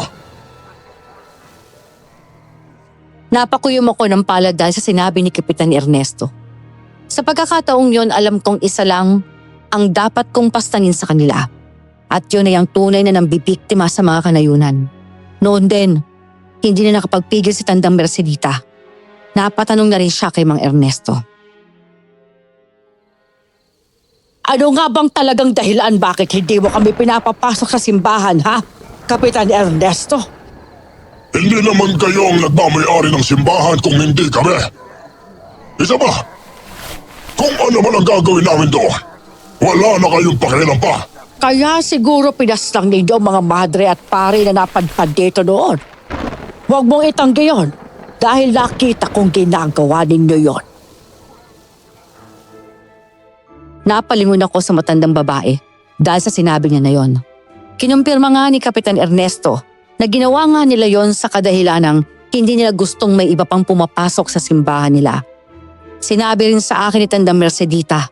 Napakuyom ako ng palad dahil sa sinabi ni Kapitan Ernesto. Sa pagkakataong yon, alam kong isa lang ang dapat kong pastangin sa kanila. At yun ay ang tunay na nambibiktima sa mga kanayunan. Noon din, hindi na nakapagpigil si Tandang Mercedita. Napatanong na rin siya kay Mang Ernesto. Ano nga bang talagang dahilan bakit hindi mo kami pinapapasok sa simbahan, ha? Kapitan Ernesto? Hindi naman kayo ang nagmamayari ng simbahan kung hindi kami. Isa pa, kung ano man ang gagawin namin doon, wala na kayong pakialam pa. Kaya siguro pinaslang ninyo ang mga madre at pare na napadpad dito noon. Huwag mong itanggi yun dahil nakita kong ginagawa ninyo yon. Napalingon ako sa matandang babae dahil sa sinabi niya na yon. Kinumpirma nga ni Kapitan Ernesto na ginawa nga nila yon sa kadahilanang hindi nila gustong may iba pang pumapasok sa simbahan nila. Sinabi rin sa akin ni Tandang Mercedita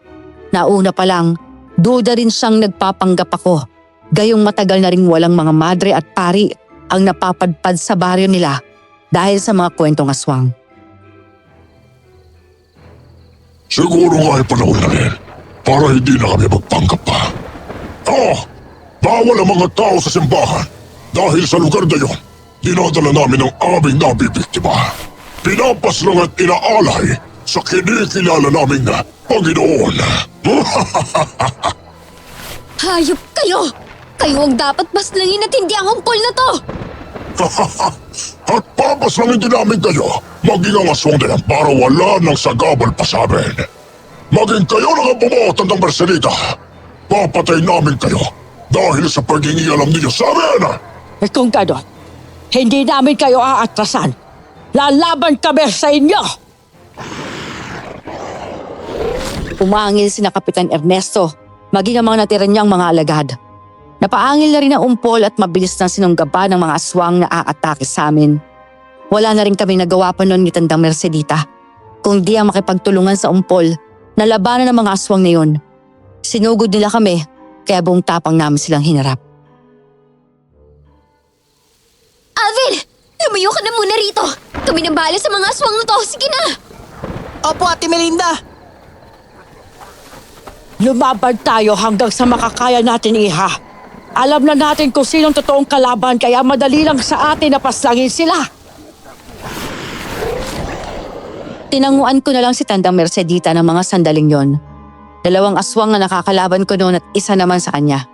na una pa lang, duda rin siyang nagpapanggap ako. Gayong matagal na rin walang mga madre at pari ang napapadpad sa baryo nila dahil sa mga kwentong aswang. Siguro nga ay panahon na rin para hindi na kami magpanggap pa. Bawal ang mga tao sa simbahan dahil sa lugar na yon, dinadala namin ang aming nabibiktima. Pinapaslang at inaalay sa kinikilala naming Panginoon. Hayop kayo! Kayo ang dapat paslangin at hindi ang umpol na to! At papaslangin din namin kayo, maging ang aswang na yan para wala nang sagabal pa sa amin. Maging kayo lang ang bumuot ng Mercedita. Papatay namin kayo dahil sa paghingi alam ninyo sa amin. Kung gano'n, hindi namin kayo aatrasan. Lalaban kami sa inyo! Umangil sina Kapitan Ernesto, maging ang mga natira niyang mga alagad. Napaangil na rin ang umpol at mabilis na sinunggaba ng mga aswang na aatake sa amin. Wala na rin kami nagawa pa noon ni Tandang Mercedita, kundi ang makipagtulungan sa umpol na labanan ng mga aswang na yun. Sinugod nila kami, kaya buong tapang namin silang hinarap. Alvin! Lumayo ka na muna rito! Kami nang bahala sa mga aswang na to! Sige na! Opo, Ate Melinda! Lumaban tayo hanggang sa makakaya natin, Iha. Alam na natin kung sinong totoong kalaban, kaya madali lang sa atin na paslangin sila. Tinanguan ko na lang si Tandang Mercedita ng mga sandaling yon. 2 aswang na nakakalaban ko noon at isa naman sa kanya.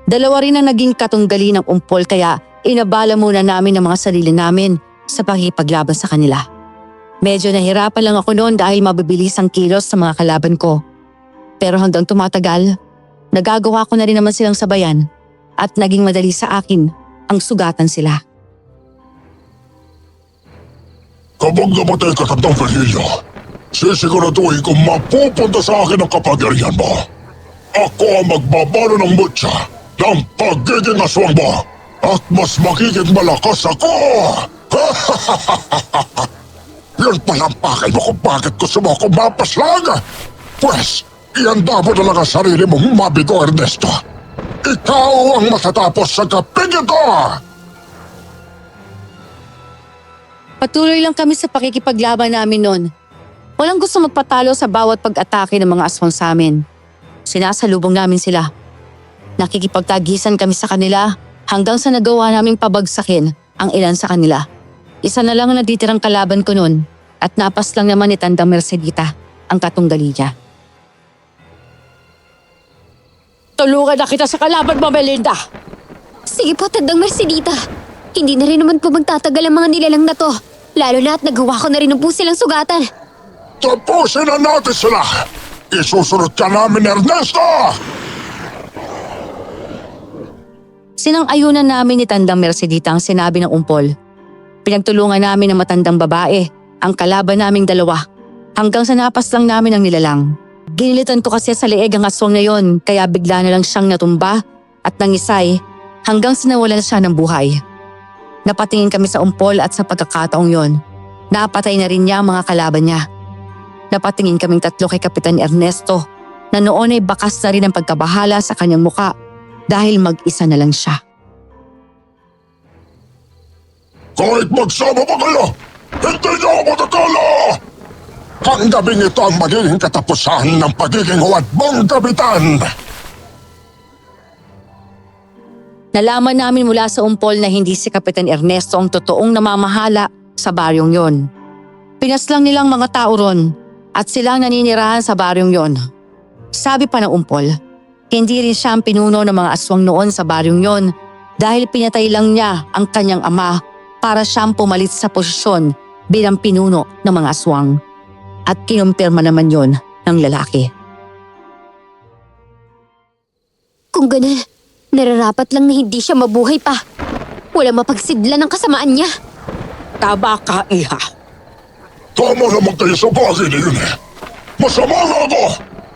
2 rin ang naging katunggali ng umpol kaya inabala muna namin ang mga sarili namin sa pakikipaglaban sa kanila. Medyo nahirapan lang ako noon dahil mabibilis ang kilos sa mga kalaban ko. Pero hanggang tumatagal, nagagawa ko na rin naman silang sabayan at naging madali sa akin ang sugatan sila. Kapag namatay ka, Tandang Virgilio, sisiguraduhin kung mapupunta sa akin ang kapangyarihan mo. Ako ang magbabalo ng mutya ng pagiging aswang mo at mas magiging malakas ako! Yun palang pakay mo kung bakit gusto mo akong mapaslang! Pwes, ihanda mo na lang ang sarili mong mabigo, Ernesto. Ikaw ang matatapos sa gabing ito! Patuloy lang kami sa pakikipaglaban namin noon. Walang gusto magpatalo sa bawat pag-atake ng mga aswang sa amin. Sinasalubong namin sila. Nakikipagtagisan kami sa kanila hanggang sa nagawa naming pabagsakin ang ilan sa kanila. Isa na lang ang natitirang kalaban ko noon at napas lang naman ni Tandang Mercedita ang katunggali niya. Tulungan na kita sa kalaban mo, Melinda! Sige po, Tandang Mercedita. Hindi na rin naman po magtatagal ang mga nilalang na to. Lalo na at nagawa ko na rin po silang sugatan. Tapusin na natin sila! Isusunod ka namin, Ernesto! Sinang-ayunan namin ni Tandang Mercedita ang sinabi ng umpol. Pinagtulungan namin ng matandang babae, ang kalaban naming 2, hanggang sa napas lang namin ang nilalang. Ginilitan ko kasi sa leeg ang aswang na yon, kaya bigla na lang siyang natumba at nangisay hanggang sa nawalan siya ng buhay. Napatingin kami sa umpol at sa pagkakataong yon, napatay na rin niya ang mga kalaban niya. Napatingin kaming 3 kay Kapitan Ernesto na noon ay bakas na rin ang pagkabahala sa kanyang muka dahil mag-isa na lang siya. Kahit magsama pa kayo, hindi niyo ako matatalo! Ang gabing ito ang magiging katapusan ng pagiging huwad mong kapitan! Nalaman namin mula sa umpol na hindi si Kapitan Ernesto ang totoong namamahala sa baryong yon. Pinaslang nilang mga tao ron at silang naninirahan sa baryong yon. Sabi pa ng umpol, hindi rin siya ang pinuno ng mga aswang noon sa baryong yon dahil pinatay lang niya ang kanyang ama para siyang pumalit sa posisyon bilang pinuno ng mga aswang. At kinumpirma naman yon ng lalaki. Kung ganun, nararapat lang na hindi siya mabuhay pa. Wala mapagsidla ng kasamaan niya. Tama ka, Iha. Tama naman kayo sa bagay na yun eh. Masama nga ako!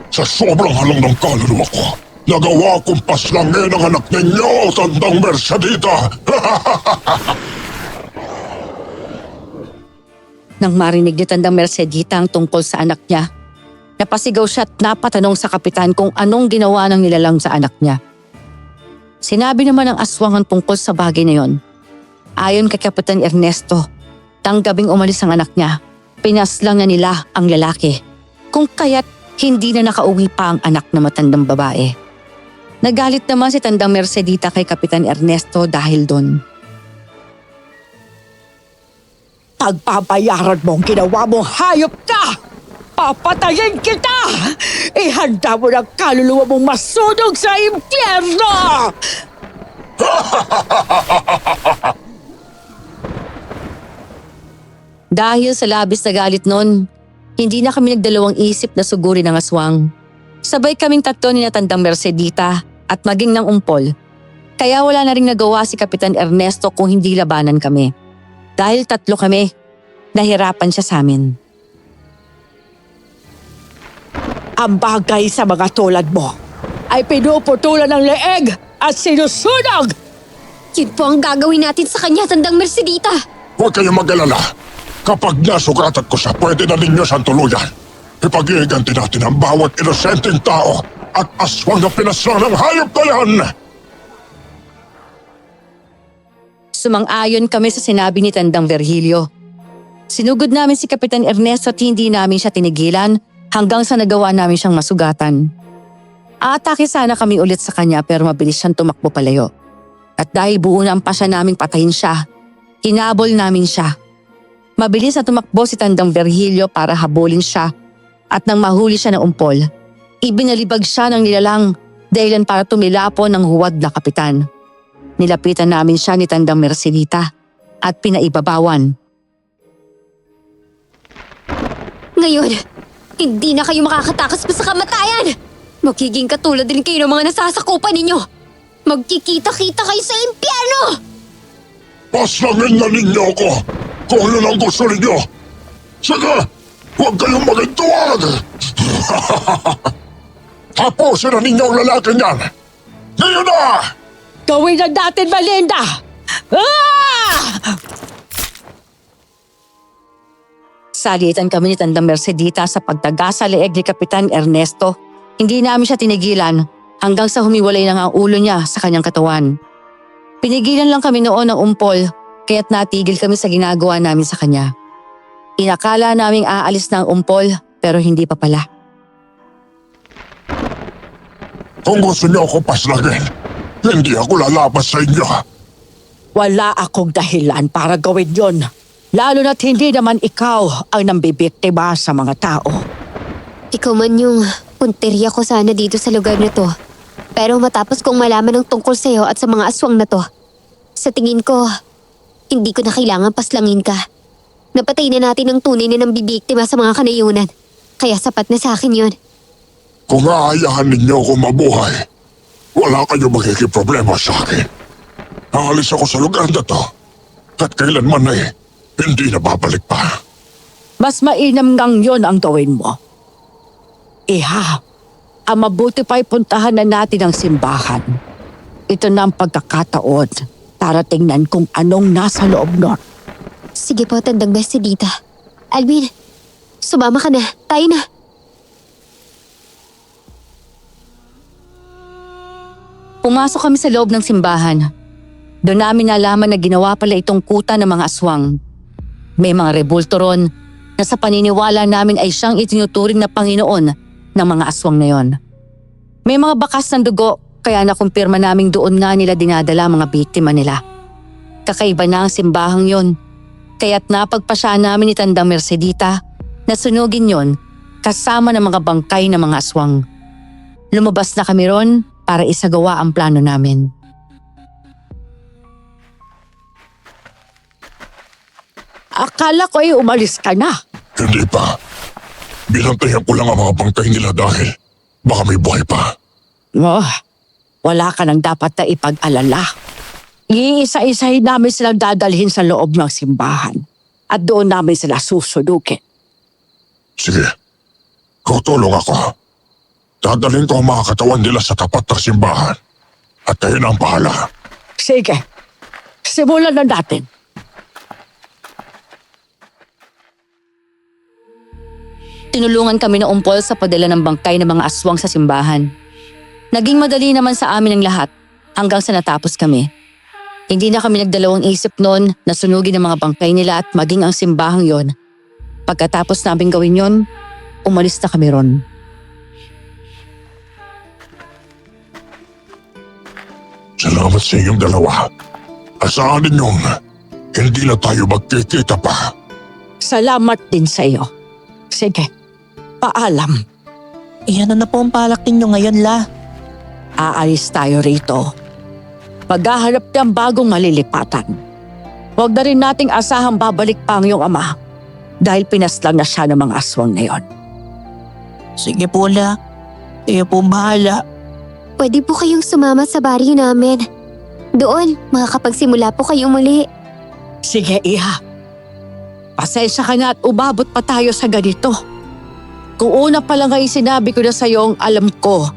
Sa sobrang halang ng kaluluwa ko, nagawa kong paslangin ang anak ninyo, Tandang Mercedita! Nang marinig ni Tandang Mercedita ang tungkol sa anak niya, napasigaw siya at napatanong sa kapitan kung anong ginawa ng nilalang sa anak niya. Sinabi naman ng aswang ang tungkol sa bagay na yon. Ayon kay Kapitan Ernesto, tanggabing umalis ang anak niya, pinaslang na nila ang lalaki. Kung kaya't hindi na nakauwi pa ang anak na matandang babae. Nagalit naman si Tandang Mercedita kay Kapitan Ernesto dahil doon. Pagbabayaran mo ang ginawa mong hayop ka! Papatayin kita! Ihanda mo ng kaluluwa mong masunog sa impyerno! Dahil sa labis na galit nun, hindi na kami nagdalawang isip na sugurin ang aswang. Sabay kaming tatlo ni Natandang Mercedita at maging ng umpol. Kaya wala na rin nagawa si Kapitan Ernesto kung hindi labanan kami. Dahil tatlo kami, nahirapan siya sa amin. Ang bagay sa mga tulad mo ay pinuputulan ng leeg at sinusunog! Yun po ang gagawin natin sa kanya, Tandang Mercedita. Huwag kayong mag-alala. Kapag nasugatan ko siya, pwede na ninyo siyang tuluyan. Ipag-iiganti natin ang bawat inosenteng tao at aswang na pinaslang ng hayop na yan! Sumang-ayon kami sa sinabi ni Tandang Virgilio. Sinugod namin si Kapitan Ernesto at hindi namin siya tinigilan hanggang sa nagawa namin siyang masugatan. Aatake sana kami ulit sa kanya pero mabilis siyang tumakbo palayo. At dahil buo na ang pasya naming patayin siya, hinabol namin siya. Mabilis na tumakbo si Tandang Virgilio para habulin siya at nang mahuli siya ng umpol, ibinalibag siya ng nilalang dahilan para tumilapo ng huwad na kapitan. Nilapitan namin siya ni Tandang Mercedita at pinaibabawan. Ngayon, hindi na kayo makakatakas pa sa kamatayan. Magiging katulad din kayo ng mga nasasakupan ninyo. Magkikita-kita kayo sa impyerno! Paslangin na ninyo ako kung ano ang gusto ninyo. Sige, huwag kayong magintuwag. Tapusin na ninyo ang lalaki niyan. Ngayon na! Gawin na natin, Melinda! Ah! Salitan kami ni Tandang Mercedita sa pagtaga sa leeg ni Kapitan Ernesto. Hindi namin siya tinigilan hanggang sa humiwalay na nga ang ulo niya sa kanyang katawan. Pinigilan lang kami noon ng umpol kaya't natigil kami sa ginagawa namin sa kanya. Inakala naming aalis na ang umpol pero hindi pa pala. Kung gusto niyo ako paslagin, hindi ako lalabas sa inyo. Wala akong dahilan para gawin yon. Lalo na't hindi naman ikaw ang nambibiktima sa mga tao. Ikaw man yung punteriya ko sana dito sa lugar na to. Pero matapos kong malaman ng tungkol sa'yo at sa mga aswang na to, sa tingin ko, hindi ko na kailangan paslangin ka. Napatay na natin ang tunay na nambibiktima sa mga kanayunan. Kaya sapat na sa akin yun. Kung aayahan ninyo ako mabuhay, wala kayong magiging problema sa akin. Aalis ako sa lugar na to at kailanman ay hindi na babalik pa. Mas mainam ngang yon ang gawin mo. Iha, ang mabuti pa'y puntahan na natin ang simbahan. Ito na ang pagkakataon para tingnan kung anong nasa loob nun. Sige po, Tandang Mercedita. Alvin, sumama ka na. Tayo na. Pumasok kami sa loob ng simbahan. Doon namin nalaman na ginawa pala itong kuta ng mga aswang. May mga rebulto ron na sa paniniwala namin ay siyang itinuturing na Panginoon ng mga aswang na yon. May mga bakas ng dugo kaya nakumpirma naming doon nga nila dinadala mga biktima nila. Kakaiba na ang simbahang yon, kaya't napagpasya namin ni Tandang Mercedita na sunugin yon kasama ng mga bangkay ng mga aswang. Lumabas na kami ron para isagawa ang plano namin. Akala ko ay umalis ka na. Hindi pa. Binantayan ko lang ang mga bangkay nila dahil baka may buhay pa. Oh, wala ka nang dapat na ipag-alala. Iisa-isahin namin silang dadalhin sa loob ng simbahan at doon namin sila susunugin. Sige, tutulong ako. Dadalhin ko ang mga katawan nila sa tapat ng simbahan at kayo na ang bahala. Sige, simulan na natin. Tinulungan kami ng umpol sa padala ng bangkay ng mga aswang sa simbahan. Naging madali naman sa amin ang lahat hanggang sa natapos kami. Hindi na kami nagdalawang isip noon na sunugin ang mga bangkay nila at maging ang simbahang yon. Pagkatapos namin gawin yon, umalis na kami ron. Salamat sa inyong dalawa. Asahan ninyong hindi na tayo magkikita pa. Salamat din sa iyo. Sige, paalam. Iyan na po ang palak ninyo ngayon, La. Aalis tayo rito. Maghahanap ng bagong malilipatan. Huwag na rin nating asahang babalik pa ang iyong ama. dahil pinaslang na siya ng mga aswang na yon. Sige po, La. Kayo po bahala. Pwede po kayong sumama sa baryo namin. Doon, makakapagsimula po kayong muli. Sige, Iha. Pasensya ka na at umabot pa tayo sa ganito. Kung una pa lang ay sinabi ko na sa iyo ang alam ko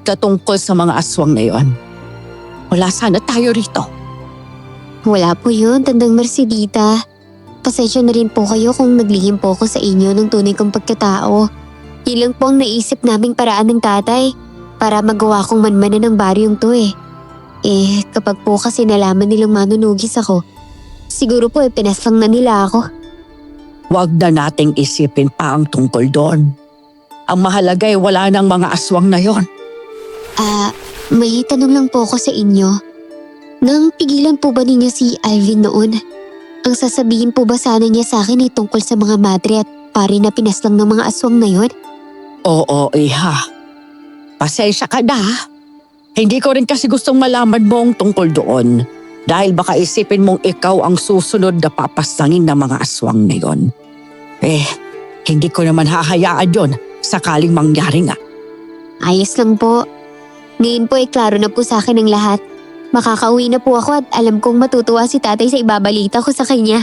na tungkol sa mga aswang na yon. Wala sana tayo rito. Wala po yun, Tandang Mercedita. Pasensya na rin po kayo kung naglihim po ako sa inyo ng tunay kong pagkatao. Yun lang po ang naisip naming paraan ng tatay para magawa kong manmanan ng baryong to eh. Kapag po kasi nalaman nilang manunugis ako, siguro po pinaslang na nila ako. Huwag na nating isipin pa ang tungkol doon. Ang mahalaga ay wala ng mga aswang na yon. May tanong lang po ako sa inyo. Nang pigilan po ba ninyo si Alvin noon? Ang sasabihin po ba sana niya sa akin ay tungkol sa mga madre at pare na pinaslang ng mga aswang na yon? Oo, Iha. Pasensya ka na. Hindi ko rin kasi gustong malaman mo ang tungkol doon. Dahil baka isipin mong ikaw ang susunod na papaslangin ng mga aswang na yon. Hindi ko naman hahayaan yon sakaling mangyari nga. Ayos lang po. Ngayon po ay klaro na po sa akin ang lahat. Makakauwi na po ako at alam kong matutuwa si tatay sa ibabalita ko sa kanya.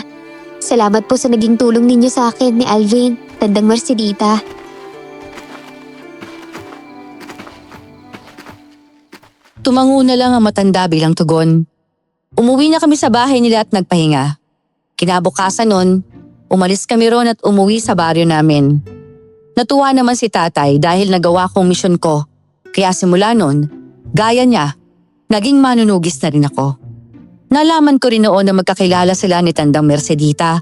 Salamat po sa naging tulong ninyo sa akin ni Alvin, Tandang Mercedita. Tumango na lang ang matanda bilang tugon. Umuwi na kami sa bahay nila at nagpahinga. Kinabukasan nun, umalis kami ron at umuwi sa baryo namin. Natuwa naman si tatay dahil nagawa kong misyon ko. Kaya simula nun, gaya niya, naging manunugis na rin ako. Nalaman ko rin noon na magkakilala sila ni Tandang Mercedita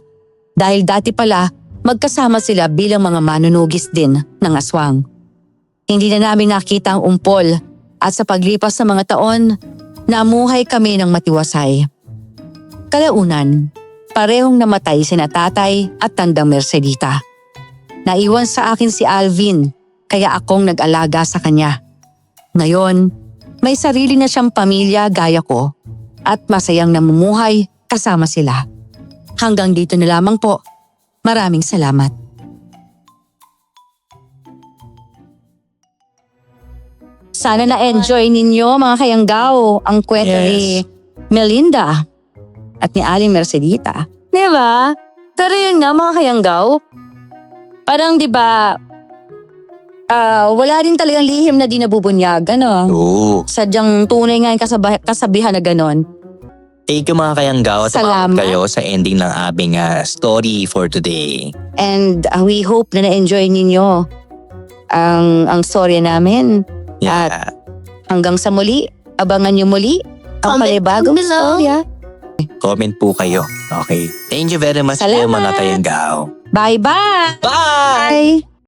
dahil dati pala magkasama sila bilang mga manunugis din ng aswang. Hindi na namin nakita ang umpol at sa paglipas ng mga taon, namuhay kami ng matiwasay. Kalaunan, parehong namatay sina tatay at Tandang Mercedita. Naiwan sa akin si Alvin kaya akong nag-alaga sa kanya. Ngayon, may sarili na siyang pamilya gaya ko at masayang namumuhay kasama sila. Hanggang dito na lamang po. Maraming salamat. Sana na-enjoy ninyo mga kayanggaw ang kwento ni Melinda at ni Aling Mercedita. Diba? Pero yun nga mga kayanggaw, parang diba, wala rin talagang lihim na di nabubunyag, ano? Oo. Sadyang tunay nga yung kasabihan na ganon. Thank you mga kayanggaw at Salamat. kayo sa ending ng aming story for today. And we hope na na-enjoy ninyo ang storya namin. Yeah. Hanggang sa muli, abangan nyo muli ang Comment panibagong below. storya. Comment po kayo. Okay. Thank you very much Salamat. po mga kayanggaw. Bye-bye! Bye! Bye!